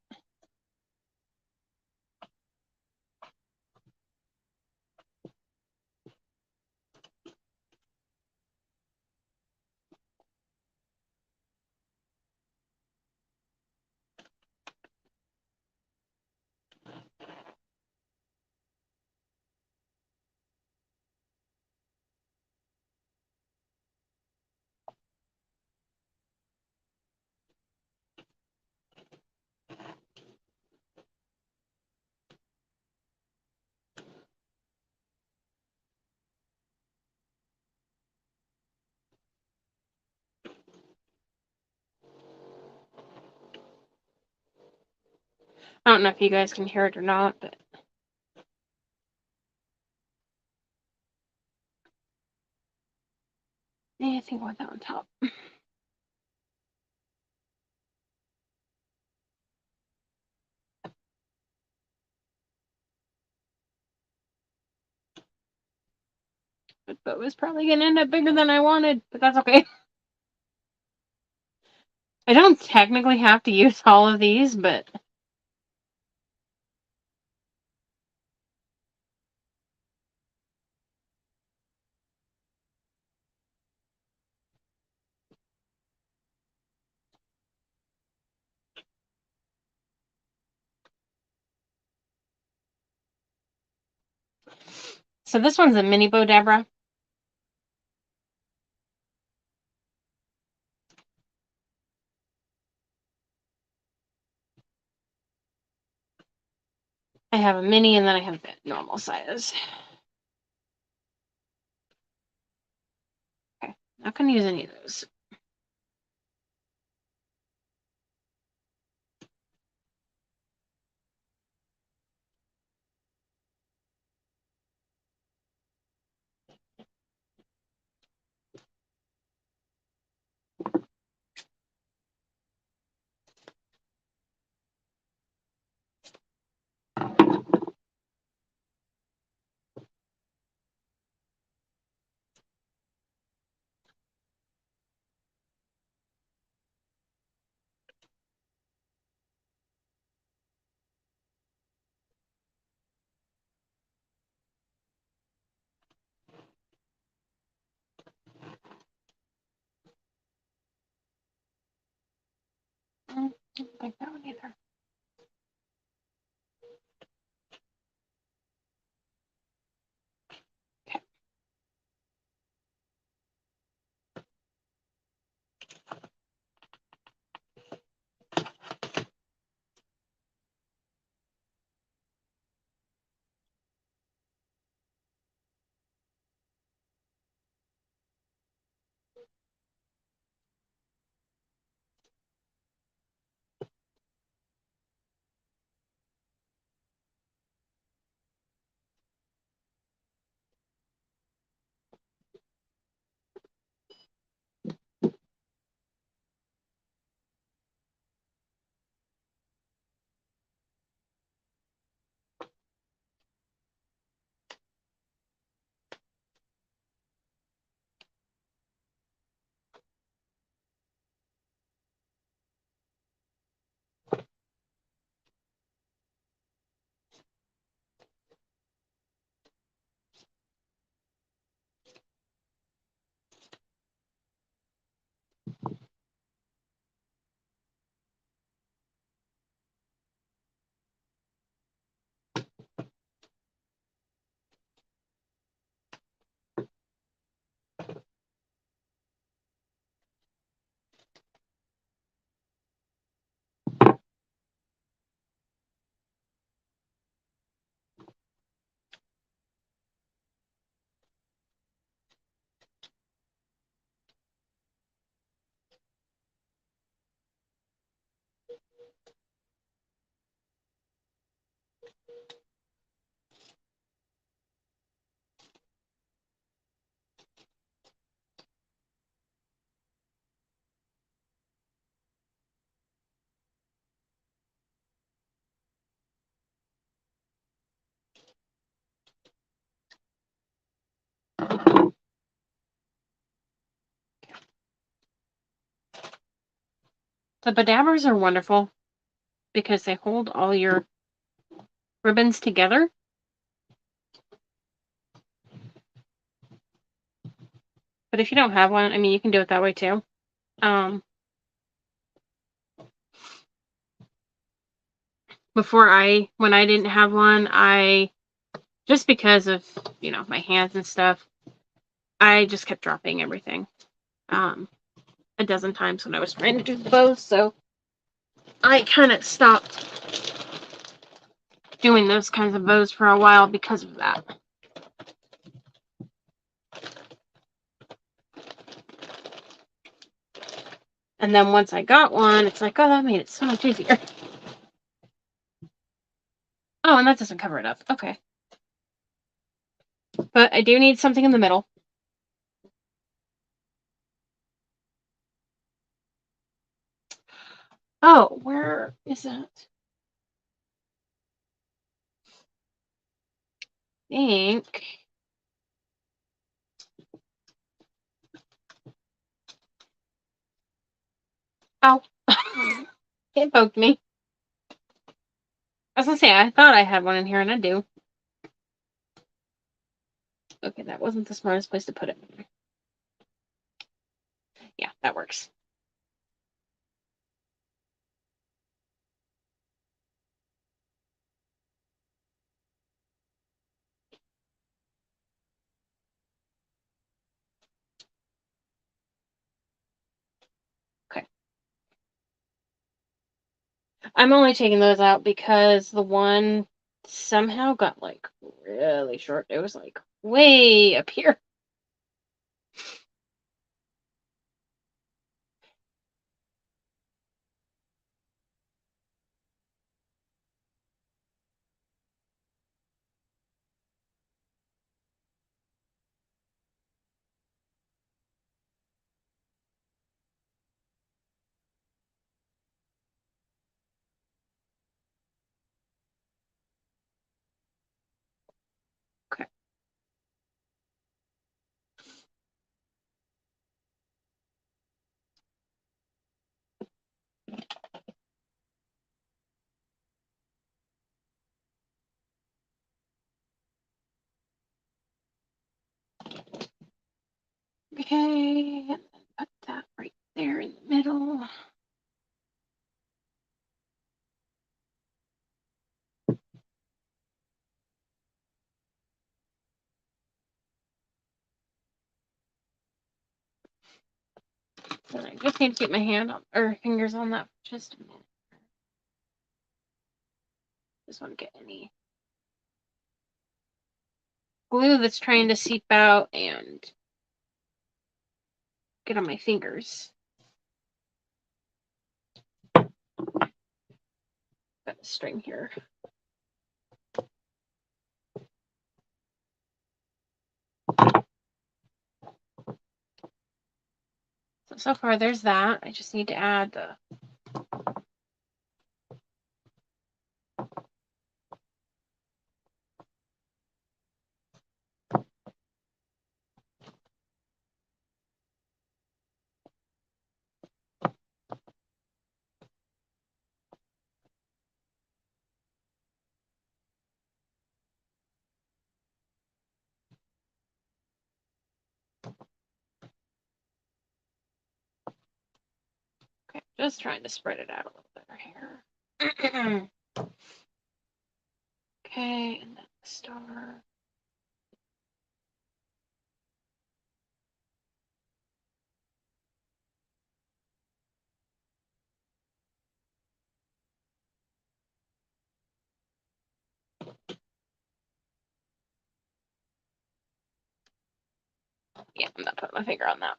Speaker 1: I don't know if you guys can hear it or not, but I think I want that on top. But it was probably going to end up bigger than I wanted, but that's okay. I don't technically have to use all of these, but so this one's a mini Bodebra. I have a mini and then I have the normal size. Okay, not going to use any of those. The bedabbers are wonderful because they hold all your ribbons together. But if you don't have one, I mean, you can do it that way too. When I didn't have one, just because of, my hands and stuff, I just kept dropping everything. A dozen times when I was trying to do the bows, so I kind of stopped doing those kinds of bows for a while because of that. And then once I got one, it's like, oh, that made it so much easier. Oh, and that doesn't cover it up. Okay. But I do need something in the middle. Oh, where is that? I think. Ow. It poked me. I was gonna say, I thought I had one in here, and I do. Okay, that wasn't the smartest place to put it. Yeah, that works. Okay. I'm only taking those out because the one somehow got, like, really short. It was, like, way up here. Okay. Okay, and then put that right there in the middle. And I just need to keep my fingers on that for just a minute. Just want to get any glue that's trying to seep out and get on my fingers. Got the string here. So far there's that. I just need to add the okay, just trying to spread it out a little better here. Okay, and then the star. Yeah, I'm not putting my finger on that.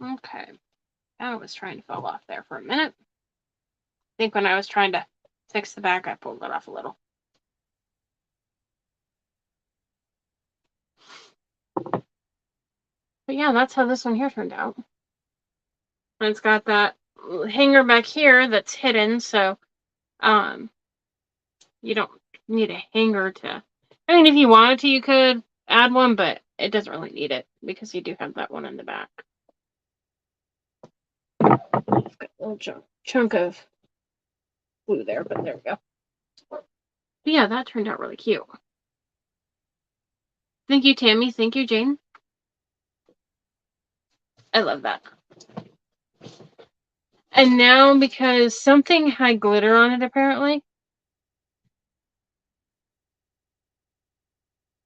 Speaker 1: Okay. I was trying to fall off there for a minute. I think when I was trying to fix the back, I pulled it off a little. But yeah, that's how this one here turned out. And it's got that hanger back here that's hidden, so you don't need a hanger to. I mean, if you wanted to, you could add one, but it doesn't really need it because you do have that one in the back. I've got a little chunk of glue there, but there we go. But yeah, that turned out really cute. Thank you, Tammy. Thank you, Jane. I love that. And now, because something had glitter on it, apparently.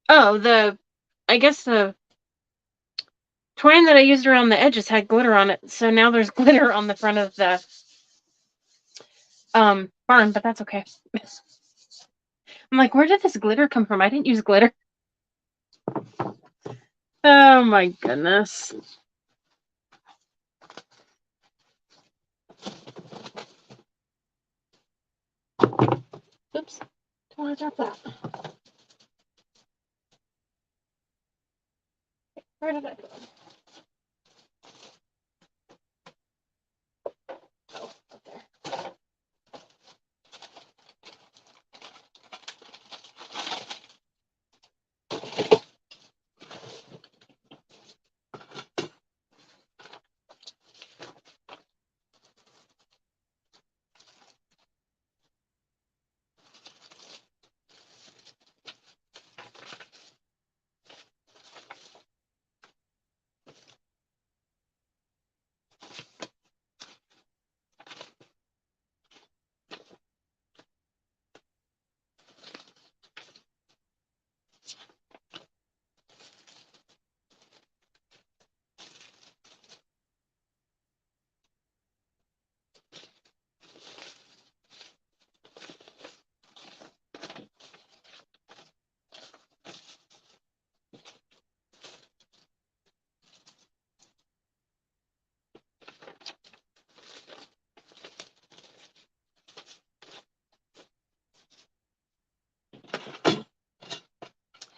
Speaker 1: Oh, I guess the twine that I used around the edges had glitter on it, so now there's glitter on the front of the barn, but that's okay. I'm like, where did this glitter come from? I didn't use glitter. Oh my goodness. Oops. Don't want to drop that. Where did it go? Oh, up there.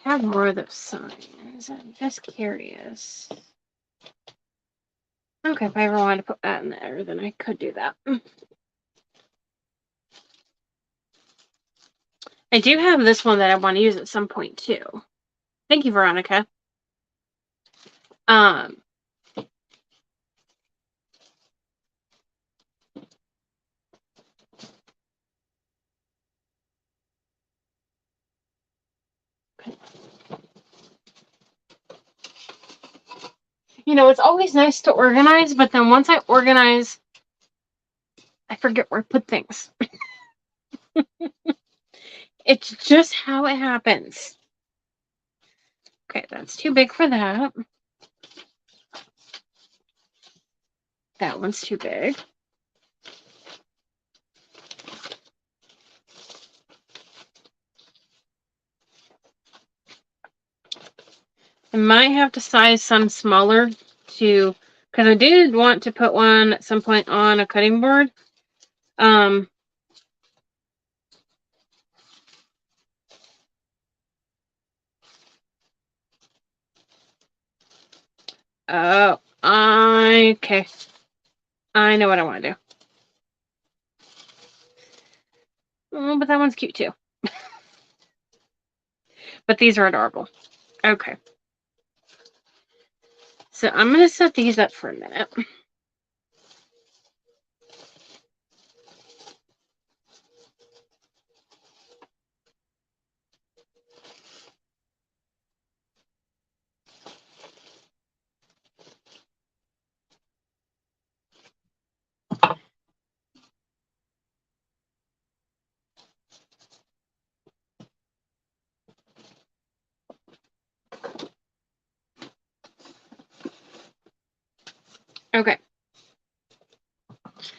Speaker 1: Have more of those signs. I'm just curious. Okay, if I ever wanted to put that in there, then I could do that. I do have this one that I want to use at some point too. Thank you, Veronica. You know, it's always nice to organize, but then once I organize, I forget where I put things. It's just how it happens. Okay, that's too big for that. That one's too big. I might have to size some smaller to, because I did want to put one at some point on a cutting board. Oh, okay. I know what I want to do. Oh, but that one's cute too. But these are adorable. Okay. So I'm going to set these up for a minute. Okay. It's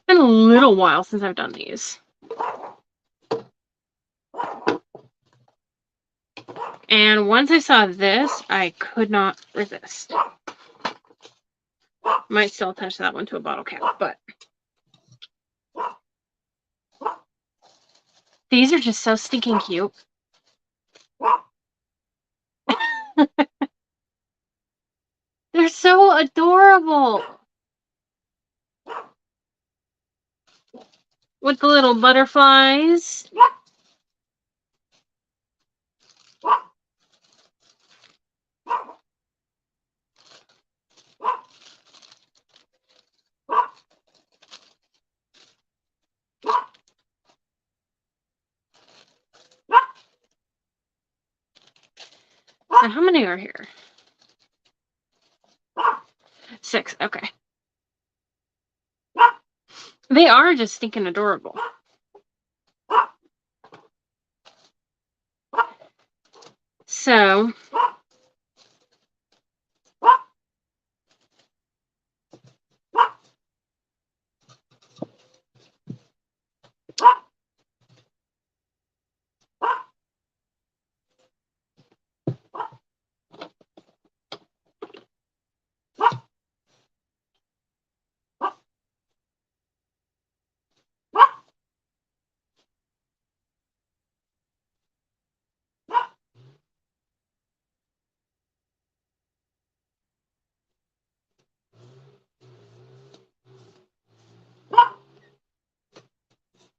Speaker 1: been a little while since I've done these. And once I saw this, I could not resist. Might still attach that one to a bottle cap, but these are just so stinking cute. They're so adorable. With the little butterflies. And how many are here? 6, okay. They are just stinking adorable. So,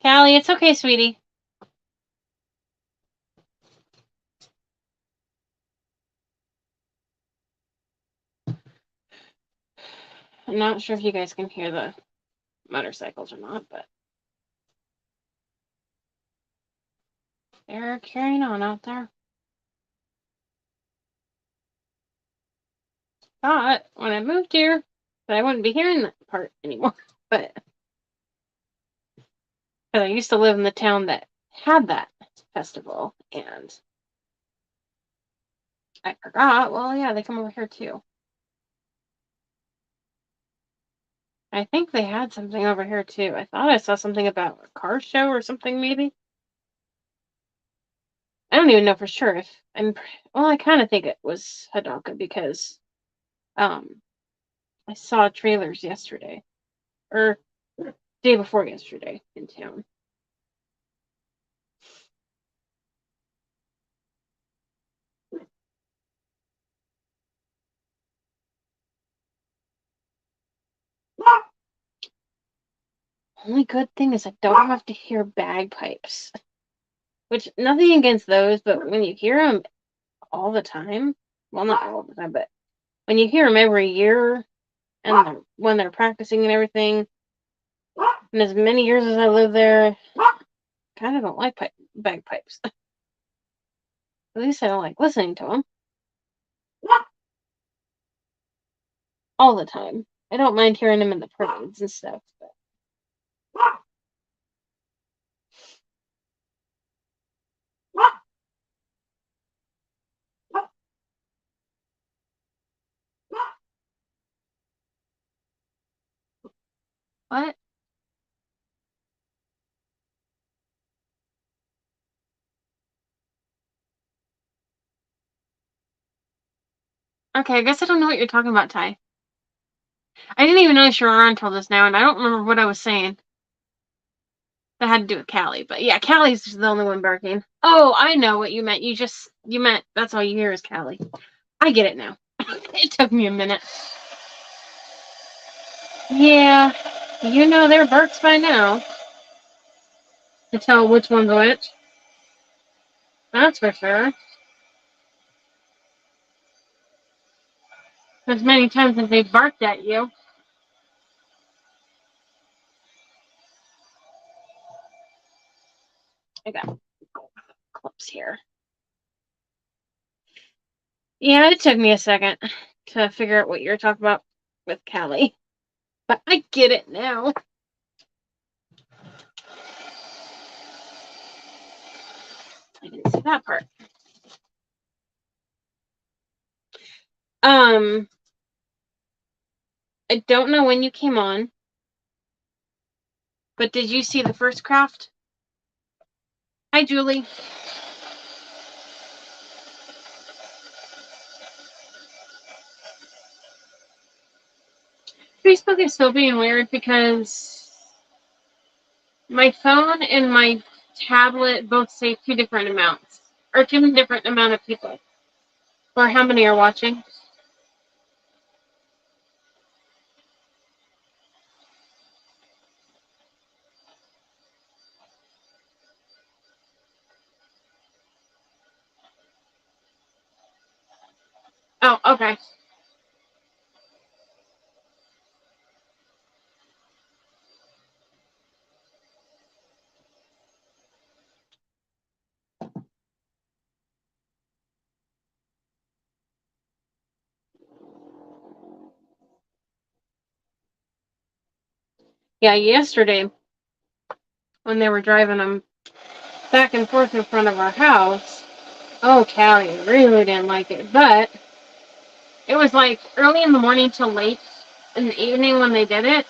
Speaker 1: Callie, it's okay, sweetie. I'm not sure if you guys can hear the motorcycles or not, but they're carrying on out there. Thought when I moved here that I wouldn't be hearing that part anymore, but because I used to live in the town that had that festival, and I forgot. Well, yeah, they come over here too. I think they had something over here too. I thought I saw something about a car show or something, maybe. I don't even know for sure if well, I kind of think it was Hadaka because I saw trailers yesterday or day before yesterday in town. Only good thing is I don't have to hear bagpipes. Which, nothing against those, but when you hear them all the time, well, not all the time, but when you hear them every year and when they're practicing and everything, and as many years as I live there, kind of don't like bagpipes. At least I don't like listening to them all the time. I don't mind hearing them in the parades and stuff. But what? Okay, I guess I don't know what you're talking about, Ty. I didn't even notice you were on until just now, and I don't remember what I was saying. That had to do with Callie, but yeah, Callie's the only one barking. Oh, I know what you meant. You meant that's all you hear is Callie. I get it now. It took me a minute. Yeah, you know their barks by now to tell which one's which. That's for sure. As many times as they've barked at you. I got clips here. Yeah, it took me a second to figure out what you're talking about with Callie. But I get it now. I didn't see that part. I don't know when you came on, but did you see the first craft? Hi, Julie. Facebook is still being weird because my phone and my tablet both say two different amounts, or two different amount of people, or how many are watching. Oh, okay. Yeah, yesterday when they were driving them back and forth in front of our house, oh, Callie really didn't like it. But it was like early in the morning till late in the evening when they did it,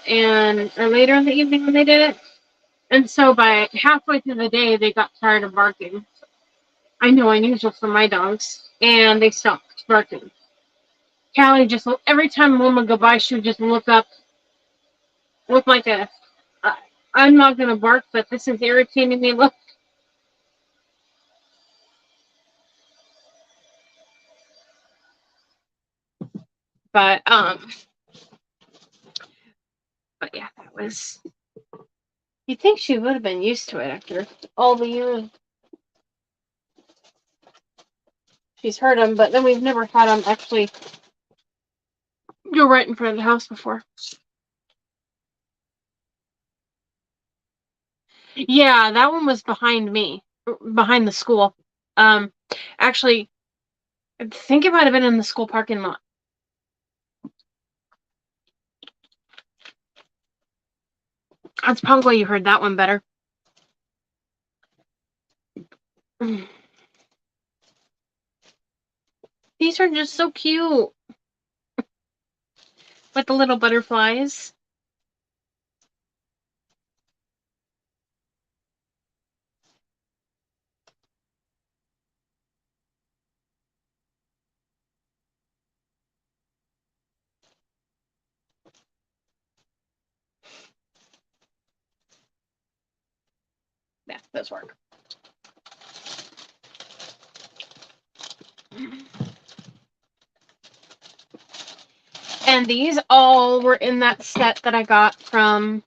Speaker 1: or later in the evening when they did it. And so by halfway through the day, they got tired of barking. I know, unusual for my dogs. And they stopped barking. Callie just, every time one would go by, she would just look up with like uh, I'm not going to bark, but this is irritating me look. But, but yeah, that was, you'd think she would have been used to it after all the years she's heard them, but then we've never had them actually go right in front of the house before. Yeah, that one was behind me, behind the school. Um, Actually, I think it might have been in the school parking lot. That's probably why you heard that one better. These are just so cute with the little butterflies. Yeah, those work. And these all were in that set that I got from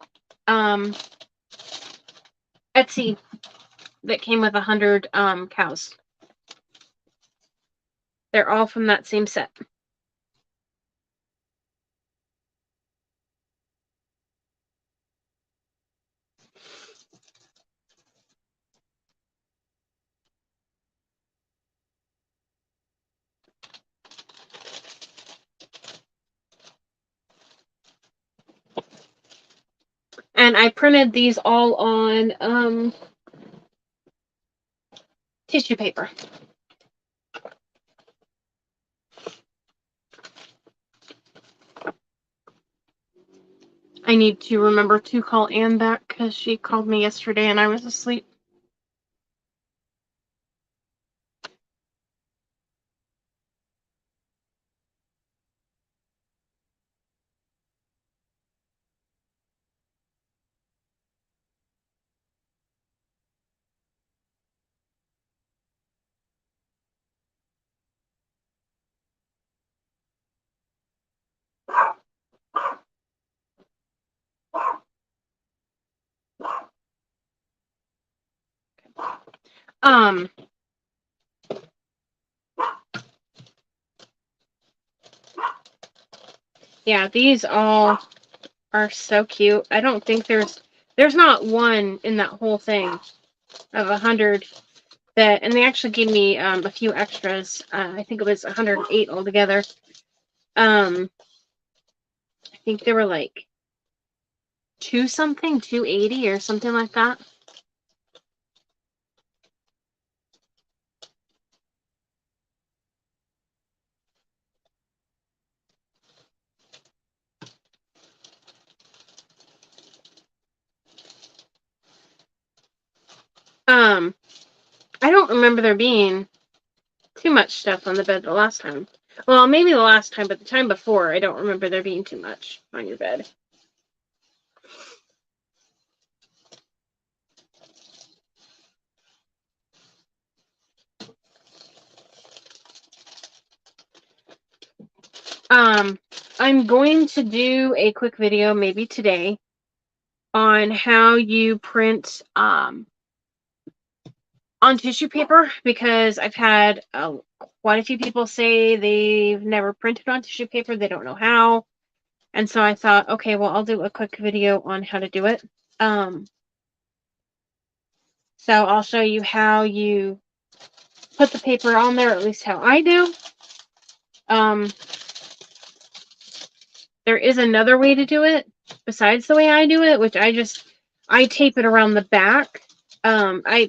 Speaker 1: um, Etsy that came with 100 cows. They're all from that same set. And I printed these all on tissue paper. I need to remember to call Anne back because she called me yesterday and I was asleep. Um, yeah, these all are so cute. I don't think there's not one in that whole thing of 100 that, and they actually gave me a few extras. I think it was 108 altogether. I think they were like 280 or something like that. I don't remember there being too much stuff on the bed the last time. Well, maybe the last time, but the time before, I don't remember there being too much on your bed. I'm going to do a quick video, maybe today, on how you print on tissue paper, because I've had quite a few people say they've never printed on tissue paper, they don't know how, and so I thought, okay, well, I'll do a quick video on how to do it. So I'll show you how you put the paper on there, at least how I do. There is another way to do it besides the way I do it, which I tape it around the back. I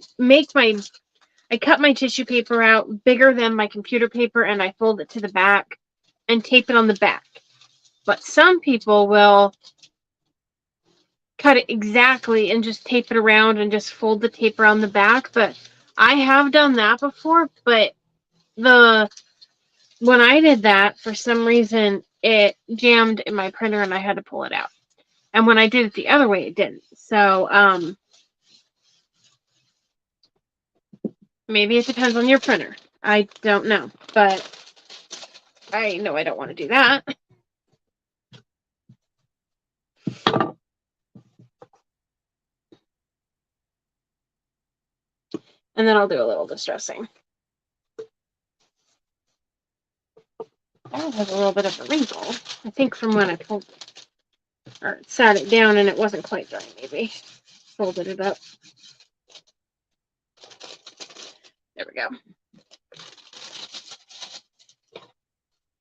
Speaker 1: cut my tissue paper out bigger than my computer paper, and I fold it to the back and tape it on the back. But some people will cut it exactly and just tape it around and just fold the tape around the back. But I have done that before, but when I did that, for some reason, it jammed in my printer and I had to pull it out. And when I did it the other way, it didn't. So, maybe it depends on your printer. I don't know, but I know I don't want to do that. And then I'll do a little distressing. That has a little bit of a wrinkle. I think from when I pulled or sat it down and it wasn't quite dry, maybe. Folded it up. There we go.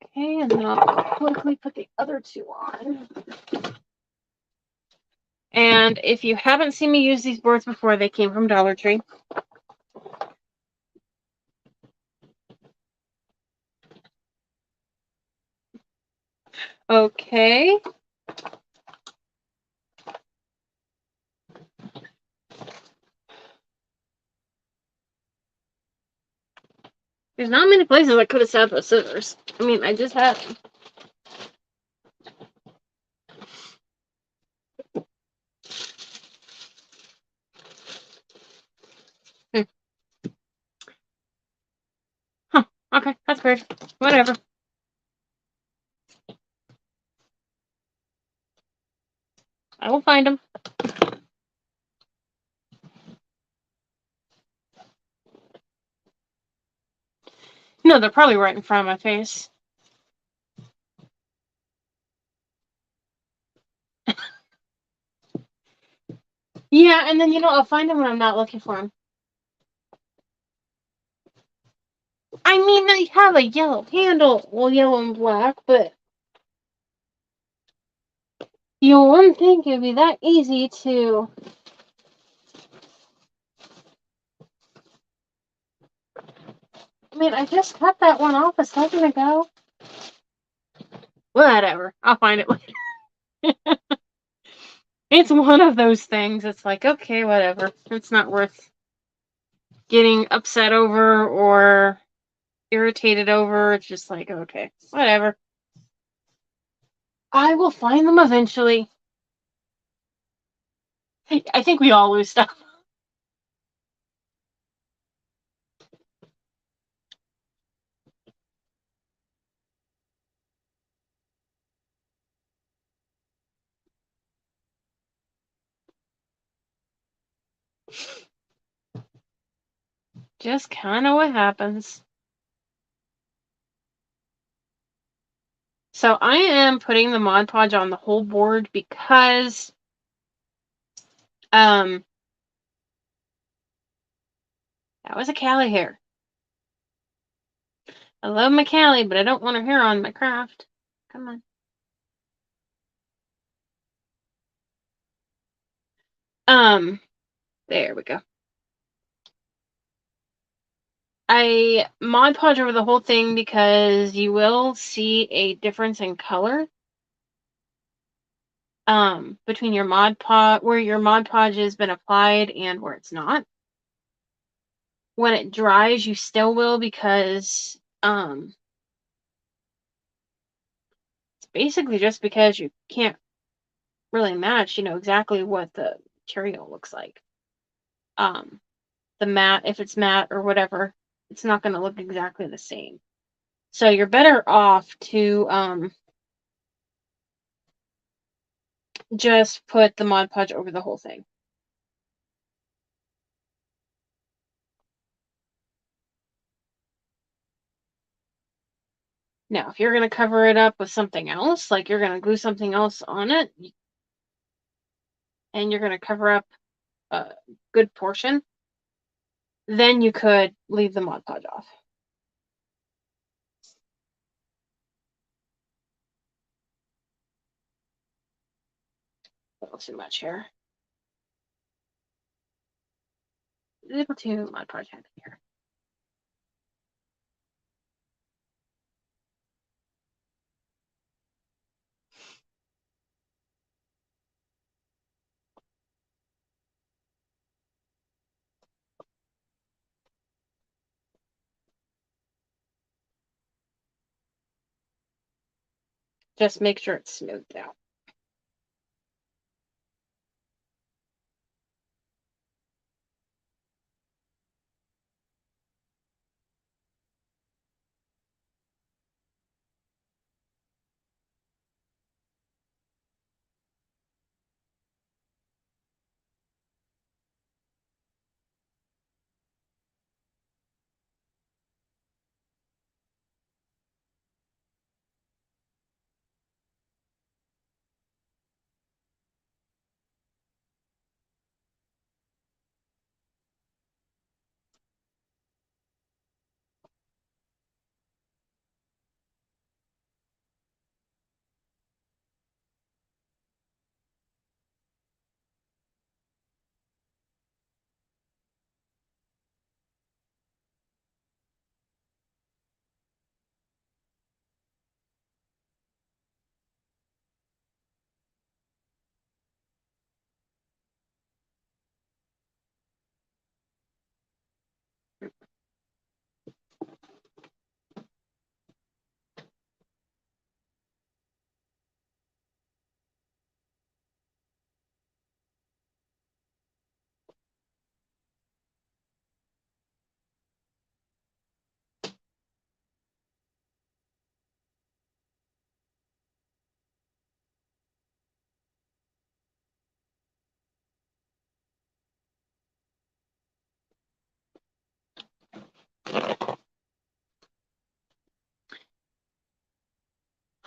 Speaker 1: Okay, and then I'll quickly put the other two on. And if you haven't seen me use these boards before, they came from Dollar Tree. Okay. There's not many places I could have set those scissors. I mean, I just had them. Huh. Okay, that's weird. Whatever. I will find them. No, they're probably right in front of my face. Yeah, and then, I'll find them when I'm not looking for them. I mean, they have a yellow handle. Well, yellow and black, but you wouldn't think it'd be that easy to... I mean, I just cut that one off a second ago. Whatever. I'll find it later. It's one of those things. It's like, okay, whatever. It's not worth getting upset over or irritated over. It's just like, okay, whatever. I will find them eventually. I think we all lose stuff. Just kind of what happens. So I am putting the Mod Podge on the whole board because that was a Callie hair. I love my Callie, but I don't want her hair on my craft. Come on. There we go. I Mod Podge over the whole thing because you will see a difference in color between your Mod Podge, where your Mod Podge has been applied and where it's not. When it dries, you still will, because basically just because you can't really match, exactly what the material looks like. The matte, if it's matte or whatever, it's not going to look exactly the same. So you're better off to just put the Mod Podge over the whole thing. Now, if you're going to cover it up with something else, like you're going to glue something else on it, and you're going to cover up a good portion, then you could leave the Mod Podge off. A little too much here. A little too Mod Podge happy here. Just make sure it's smoothed out.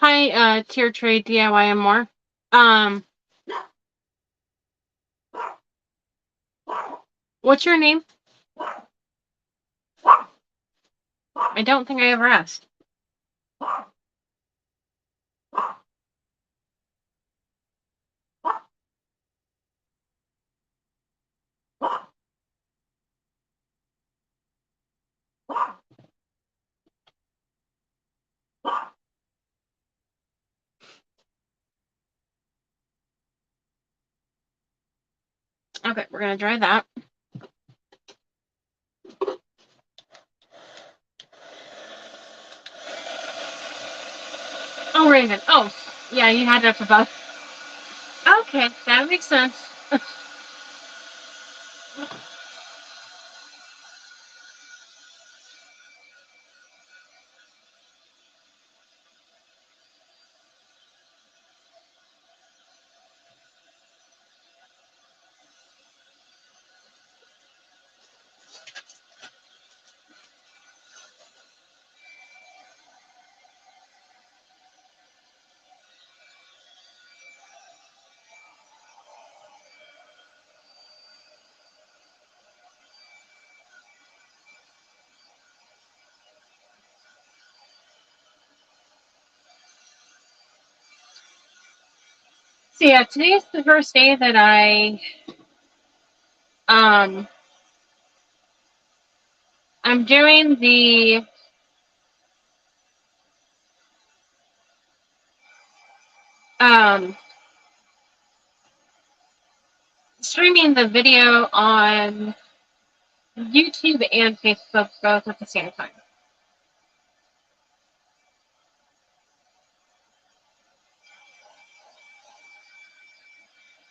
Speaker 1: Hi, Tier Trade DIY and more. What's your name? I don't think I ever asked. Okay, we're gonna dry that. Oh, Raven. Oh, yeah, you had it up above. Okay, that makes sense. So yeah, today's the first day that I'm doing the streaming the video on YouTube and Facebook both at the same time.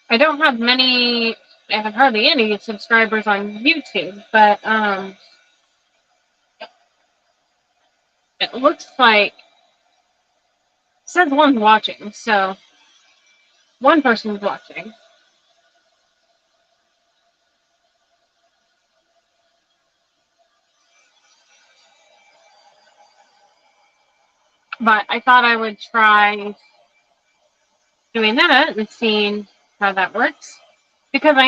Speaker 1: I don't have many, I have hardly any subscribers on YouTube, but it looks like it says one's watching, so one person's watching. But I thought I would try doing that and seeing how that works. Because I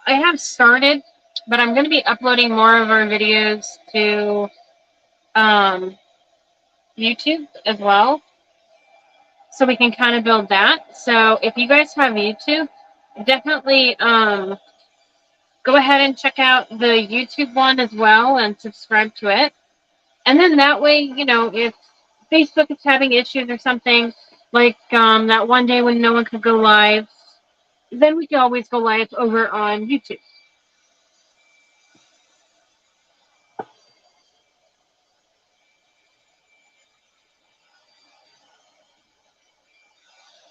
Speaker 1: have started, but I'm going to be uploading more of our videos to um, YouTube as well. So we can kind of build that. So if you guys have YouTube, definitely go ahead and check out the YouTube one as well and subscribe to it. And then that way, if Facebook is having issues or something, like that one day when no one could go live, then we can always go live over on YouTube.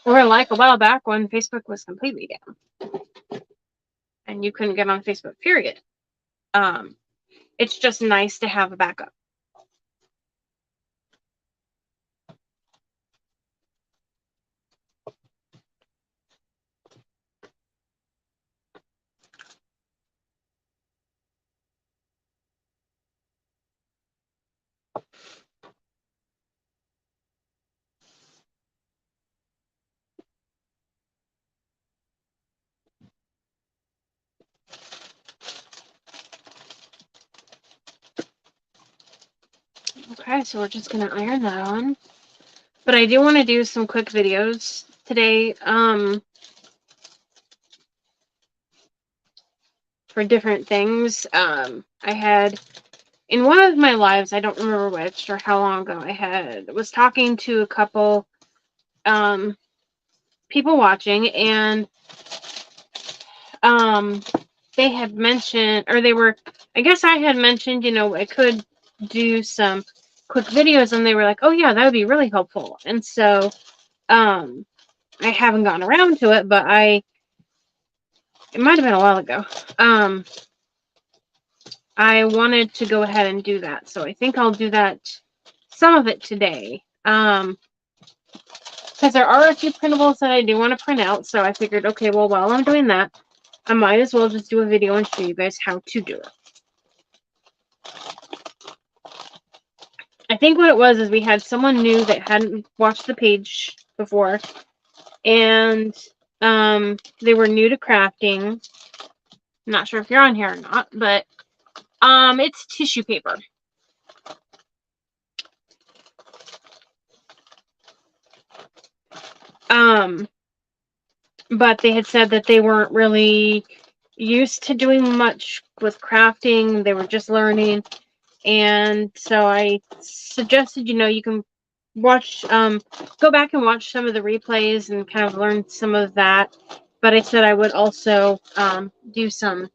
Speaker 1: Or like a while back when Facebook was completely down and you couldn't get on Facebook, period. Um, it's just nice to have a backup. Okay, so we're just gonna iron that on. But I do want to do some quick videos today for different things. I had in one of my lives, I don't remember which or how long ago was talking to a couple people watching, and they had mentioned, or they were, I guess I had mentioned, I could do some quick videos, and they were like, oh yeah, that would be really helpful. And so I haven't gotten around to it, but it might have been a while ago. I wanted to go ahead and do that, so I think I'll do that, some of it today. Because there are a few printables that I do want to print out, so I figured, okay, well, while I'm doing that, I might as well just do a video and show you guys how to do it. I think what it was is we had someone new that hadn't watched the page before, and they were new to crafting. I'm not sure if you're on here or not, but it's tissue paper. But they had said that they weren't really used to doing much with crafting. They were just learning. And so I suggested, you can watch, go back and watch some of the replays and kind of learn some of that. But I said I would also do some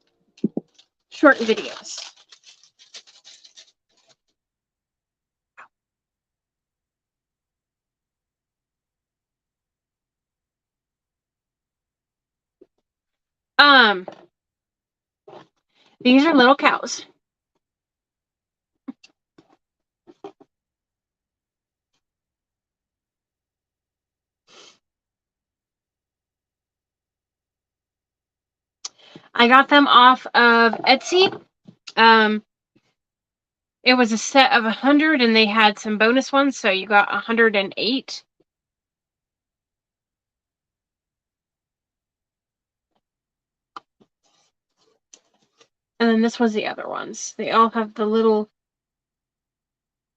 Speaker 1: short videos. These are little cows. I got them off of Etsy. It was a set of 100, and they had some bonus ones, so you got 108. And then this was the other ones. They all have the little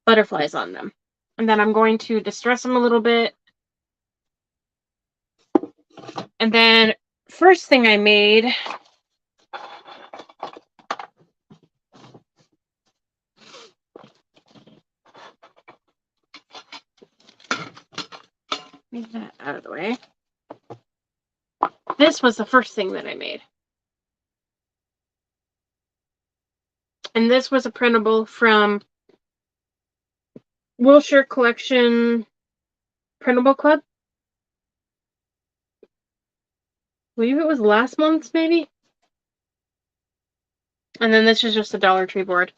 Speaker 1: butterflies on them. And then I'm going to distress them a little bit. And then first thing I made, move that out of the way. This was the first thing that I made. And this was a printable from Wilshire Collection Printable Club. believe it was last month's, maybe. And then this is just a Dollar Tree board.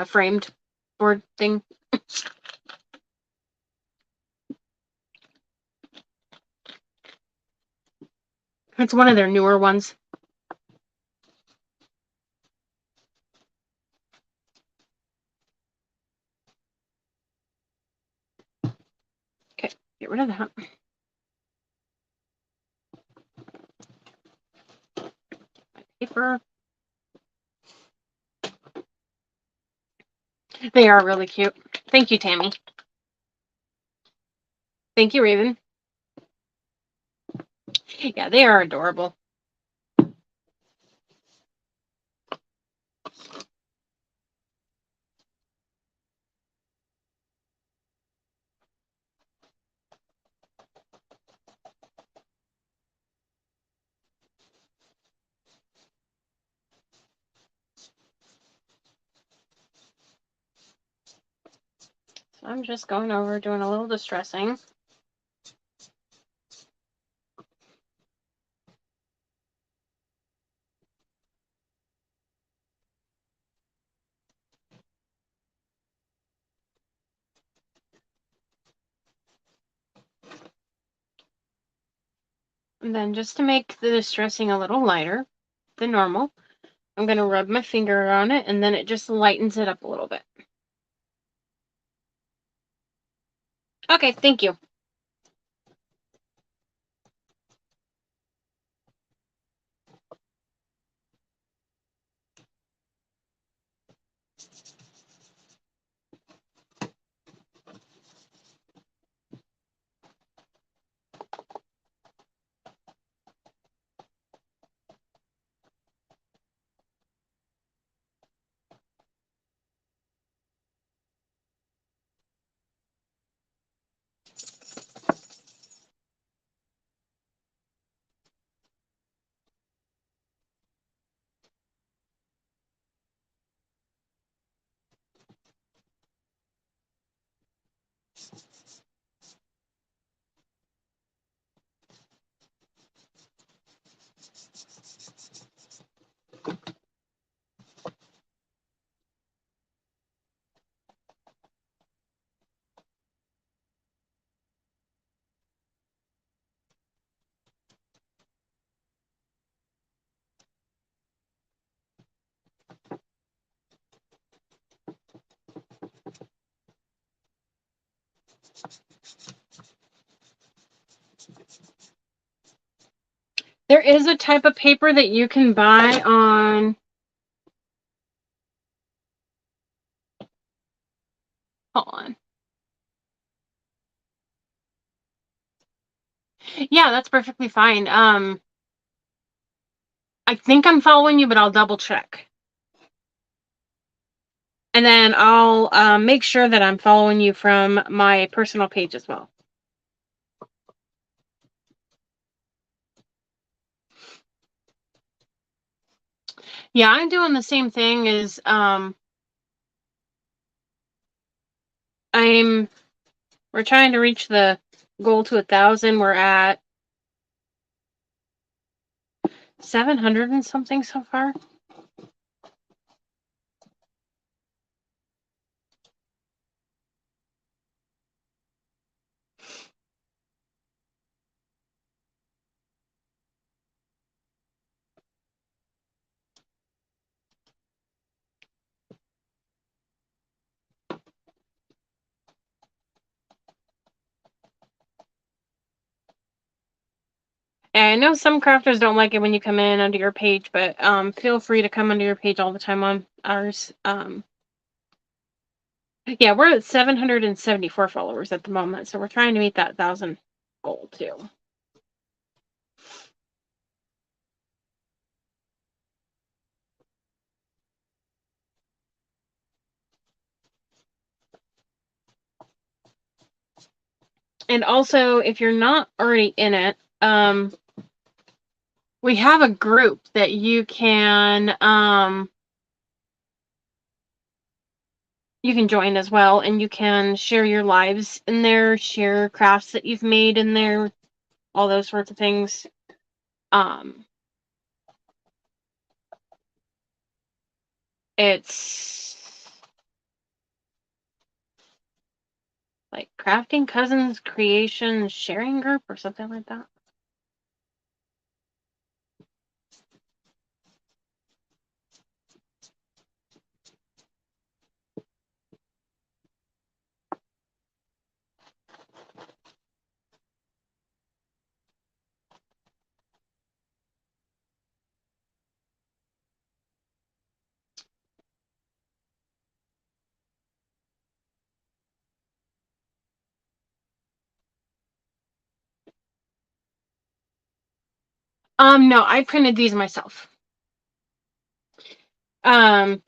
Speaker 1: Framed board thing. It's one of their newer ones. Okay, get rid of that. My paper. They are really cute. Thank you, Tammy. Thank you, Raven. Yeah, they are adorable. So I'm just going over doing a little distressing. And then just to make the distressing a little lighter than normal, I'm going to rub my finger on it, and then it just lightens it up a little bit. Okay, thank you. There is a type of paper that you can buy on... Hold on. Yeah, that's perfectly fine. I think I'm following you, but I'll double check. And then I'll make sure that I'm following you from my personal page as well. Yeah, I'm doing the same thing as we're trying to reach the goal to 1,000. We're at 700 and something so far. And I know some crafters don't like it when you come in under your page, but feel free to come under your page all the time on ours. Yeah, we're at 774 followers at the moment, so we're trying to meet that 1,000 goal too. And also, if you're not already in it, we have a group that you can join as well, and you can share your lives in there, share crafts that you've made in there. all those sorts of things. It's like Crafting Cousins Creation Sharing Group or something like that. No, I printed these myself. I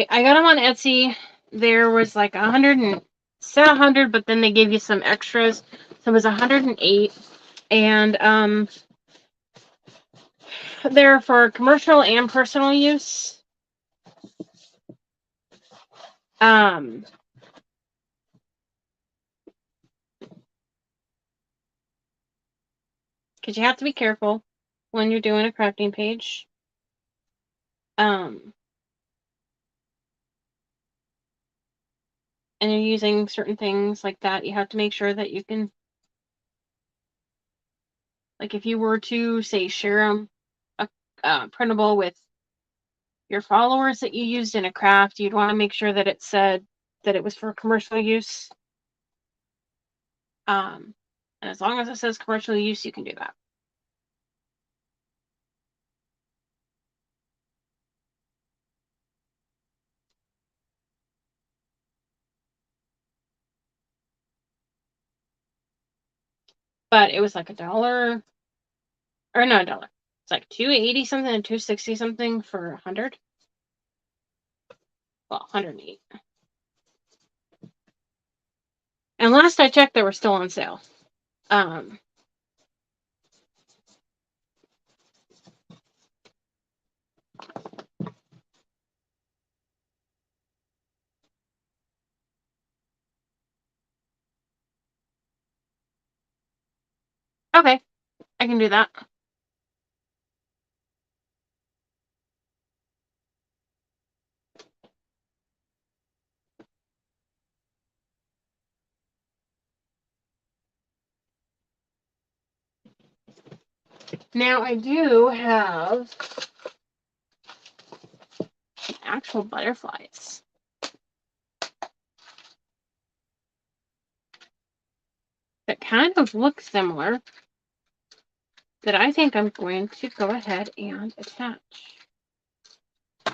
Speaker 1: got them on Etsy. There was like 100 and said 100, but then they gave you some extras, so it was 108. And they're for commercial and personal use. Because you have to be careful when you're doing a crafting page. And you're using certain things like that, you have to make sure that you can, like if you were to, say, share a printable with your followers that you used in a craft, you'd want to make sure that it said that it was for commercial use. And as long as it says commercial use, you can do that. But it was like $1, or no, $1. It's like $2.80 something and $2.60 something for 100. Well, 108. And last I checked, they were still on sale. Okay, I can do that. Now I do have actual butterflies that kind of look similar that I think I'm going to go ahead and attach,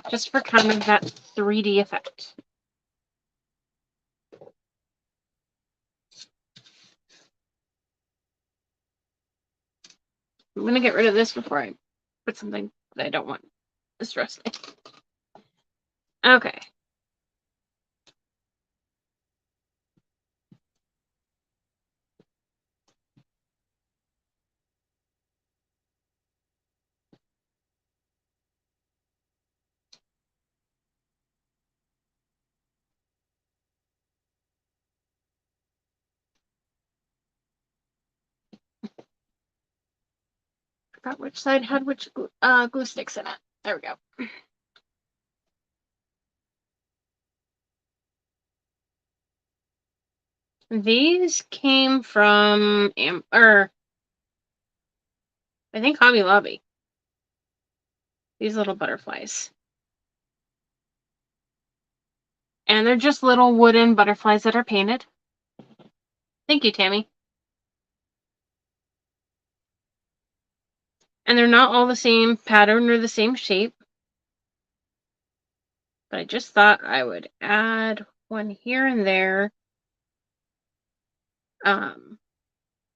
Speaker 1: just for kind of that 3D effect. I'm going to get rid of this before I put something that I don't want distressing. Okay. Forgot which side had which glue sticks in it. There we go. These came from I think Hobby Lobby. These little butterflies. And they're just little wooden butterflies that are painted. Thank you, Tammy. And they're not all the same pattern or the same shape. But I just thought I would add one here and there.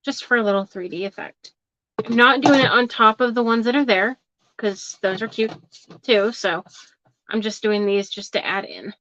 Speaker 1: Just for a little 3D effect. I'm not doing it on top of the ones that are there, because those are cute too, so I'm just doing these just to add in.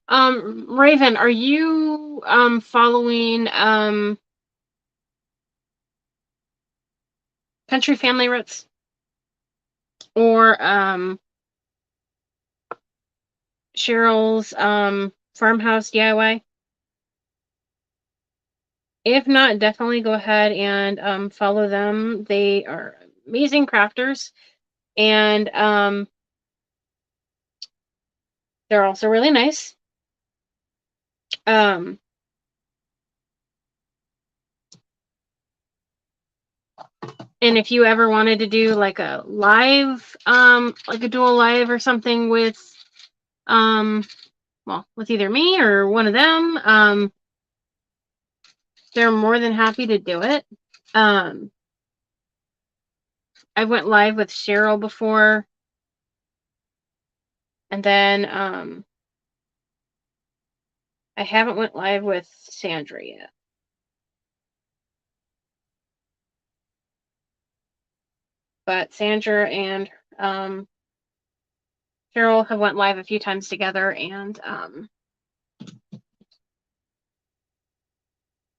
Speaker 1: Raven, are you following Country Family Roots or Cheryl's Farmhouse DIY? If not, definitely go ahead and follow them. They are amazing crafters, and they're also really nice. Um, and if you ever wanted to do like a live, like a dual live or something with, well, with either me or one of them, they're more than happy to do it. I went live with Cheryl before, and then I haven't went live with Sandra yet. But Sandra and Cheryl have went live a few times together, and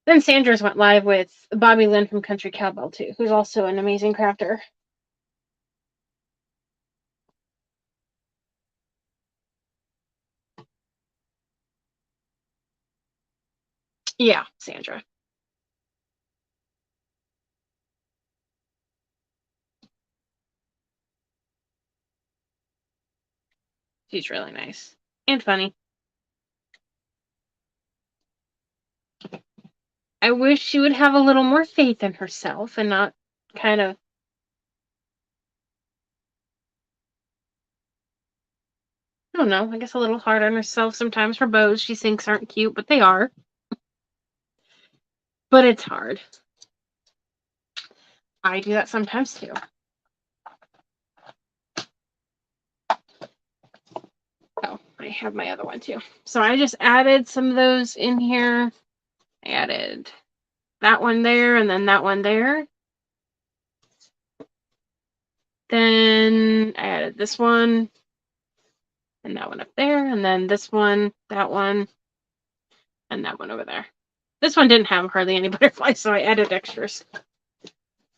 Speaker 1: then Sandra's went live with Bobby Lynn from Country Cowbell too, who's also an amazing crafter. Yeah, Sandra. She's really nice and funny. I wish she would have a little more faith in herself and not kind of, I don't know, I guess a little hard on herself sometimes for bows she thinks aren't cute, but they are. But it's hard. I do that sometimes too. Oh, I have my other one too. So I just added some of those in here. I added that one there and then that one there. Then I added this one and that one up there, and then this one, that one, and that one over there. This one didn't have hardly any butterflies, so I added extras.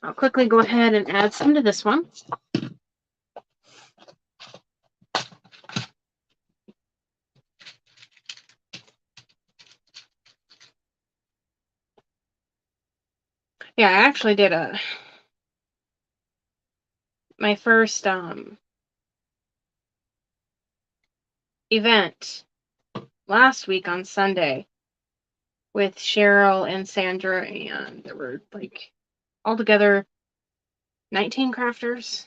Speaker 1: I'll quickly go ahead and add some to this one. Yeah, I actually did my first event last week on Sunday with Cheryl and Sandra, and there were like altogether 19 crafters.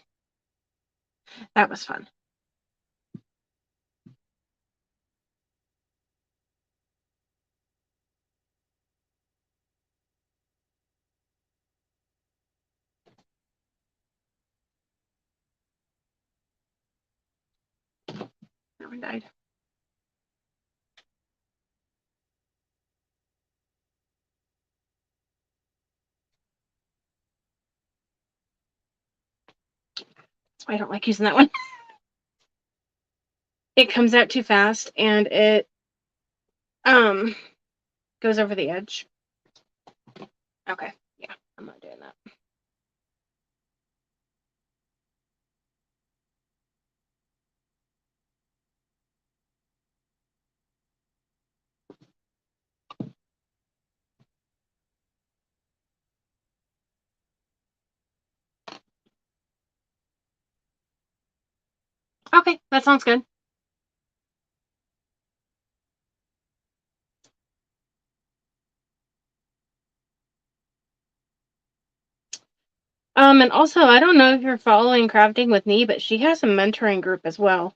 Speaker 1: That was fun. That one died. That's why I don't like using that one. It comes out too fast and it goes over the edge. Okay, yeah, I'm not doing that. Okay, that sounds good. And also, I don't know if you're following Crafting with Me, but she has a mentoring group as well.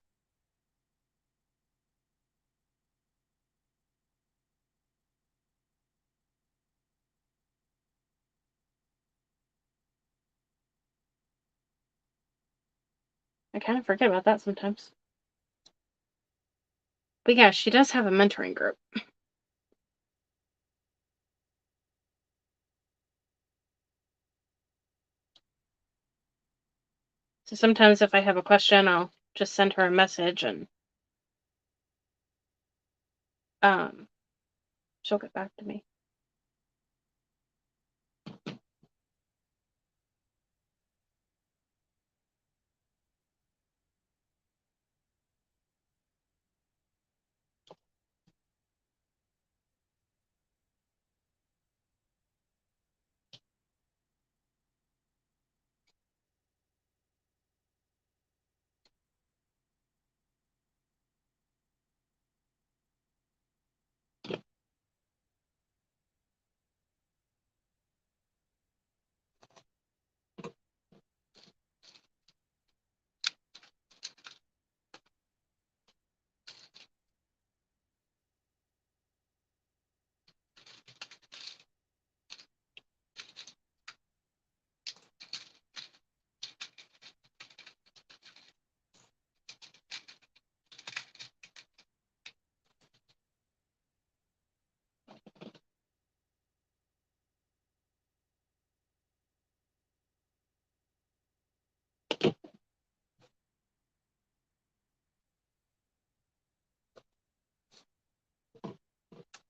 Speaker 1: I kind of forget about that sometimes. But yeah, she does have a mentoring group. So sometimes if I have a question, I'll just send her a message and She'll get back to me.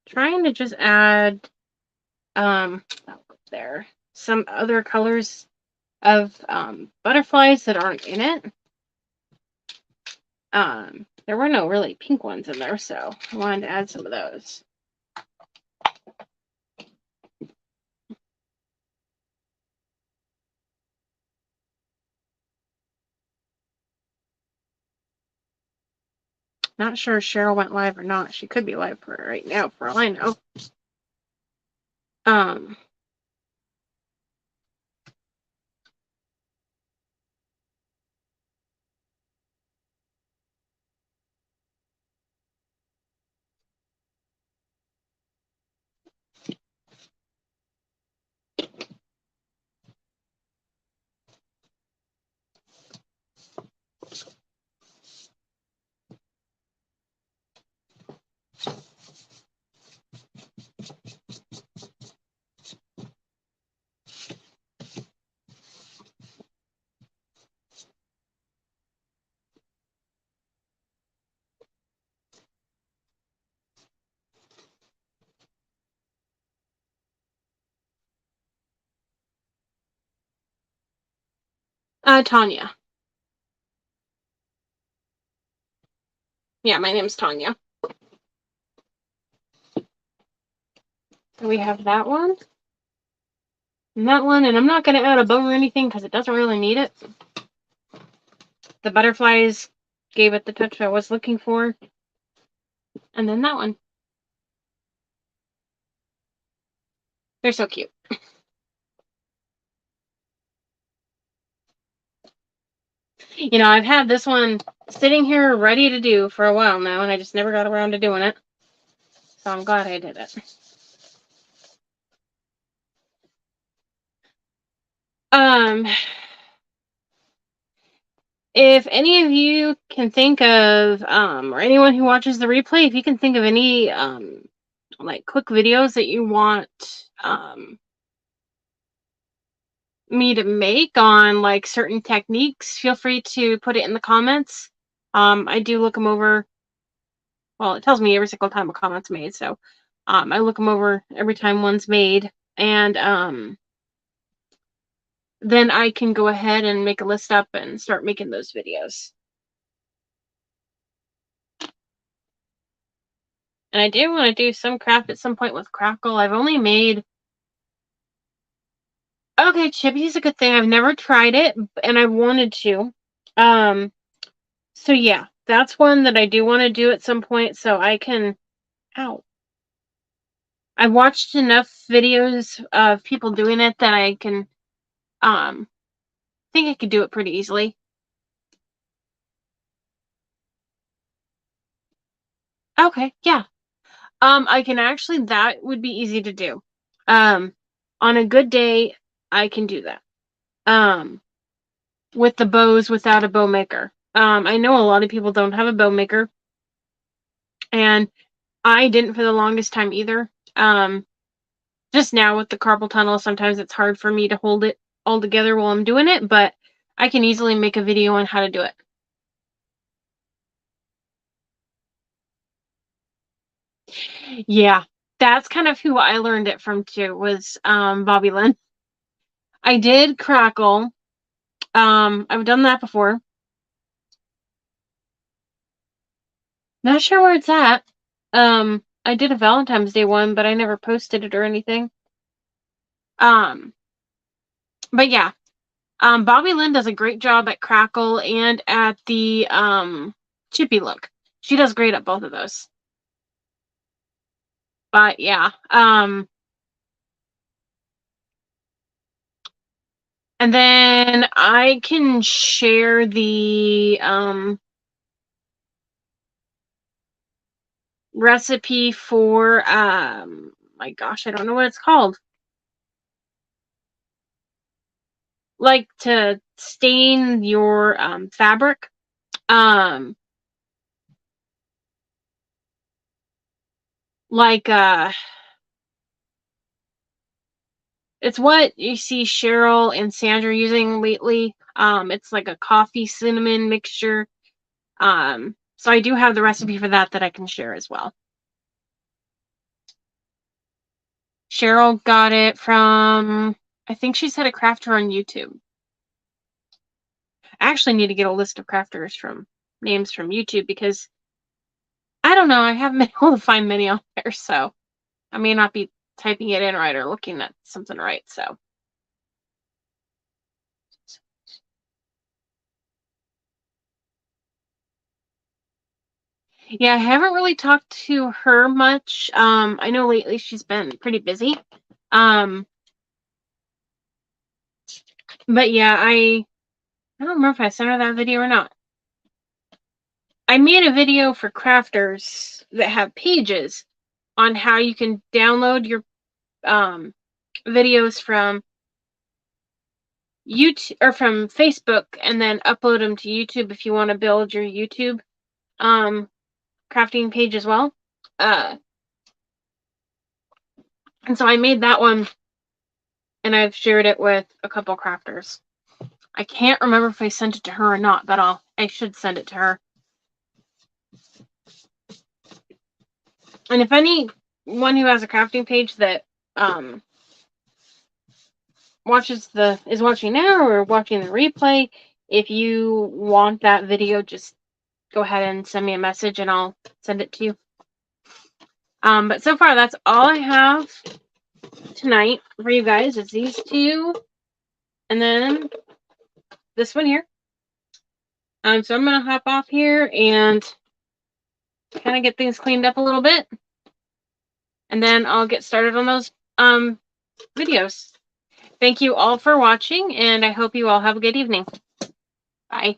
Speaker 1: Trying to just add there some other colors of butterflies that aren't in it. There were no really pink ones in there, so I wanted to add some of those. Not sure if Cheryl went live or not. She could be live for right now, for all I know. Tanya. Yeah, my name's Tanya. So we have that one. And that one, and I'm not going to add a bow or anything because it doesn't really need it. The butterflies gave it the touch I was looking for. And then that one. They're so cute. You know, I've had this one sitting here ready to do for a while now, and I just never got around to doing it. So I'm glad I did it. If any of you can think of, or anyone who watches the replay, if you can think of any, like quick videos that you want, me to make on like certain techniques, feel free to put it in the comments. I do look them over. Well, it tells me every single time a comment's made, so I look them over every time one's made, and then I can go ahead and make a list up and start making those videos. And I do want to do some craft at some point with Crackle. I've only made... Okay, Chippy's a good thing. I've never tried it, and I wanted to. So yeah, that's one that I do want to do at some point so I can... Ow. I've watched enough videos of people doing it that I can, think I could do it pretty easily. Okay, yeah. I can actually, that would be easy to do. On a good day, I can do that. With the bows without a bow maker. I know a lot of people don't have a bow maker, and I didn't for the longest time either. Just now with the carpal tunnel, sometimes it's hard for me to hold it all together while I'm doing it, but I can easily make a video on how to do it. Yeah, that's kind of who I learned it from too, was Bobby Lynn. I did Crackle. I've done that before. Not sure where it's at. I did a Valentine's Day one, but I never posted it or anything. Um, but yeah, Bobby Lynn does a great job at Crackle and at the Chippy look. She does great at both of those. But yeah, and then I can share the recipe for my gosh, I don't know what it's called. Like to stain your fabric. Um like it's what you see Cheryl and Sandra using lately. It's like a coffee cinnamon mixture. So I do have the recipe for that I can share as well. Cheryl got it from, I think she said a crafter on YouTube. I actually need to get a list of crafters from names from YouTube because I don't know, I haven't been able to find many on there, so I may not be typing it in right or looking at something right, so. Yeah, I haven't really talked to her much. I know lately she's been pretty busy. Um, but yeah, I don't remember if I sent her that video or not. I made a video for crafters that have pages on how you can download your videos from YouTube or from Facebook and then upload them to YouTube if you want to build your YouTube um, crafting page as well. And so I made that one and I've shared it with a couple crafters. I can't remember if I sent it to her or not, but I should send it to her. And if anyone who has a crafting page that is watching now or watching the replay, if you want that video, just go ahead and send me a message and I'll send it to you. But so far that's all I have tonight for you guys is these two and then this one here. So I'm gonna hop off here and kind of get things cleaned up a little bit. And then I'll get started on those videos. Thank you all for watching, and I hope you all have a good evening. Bye.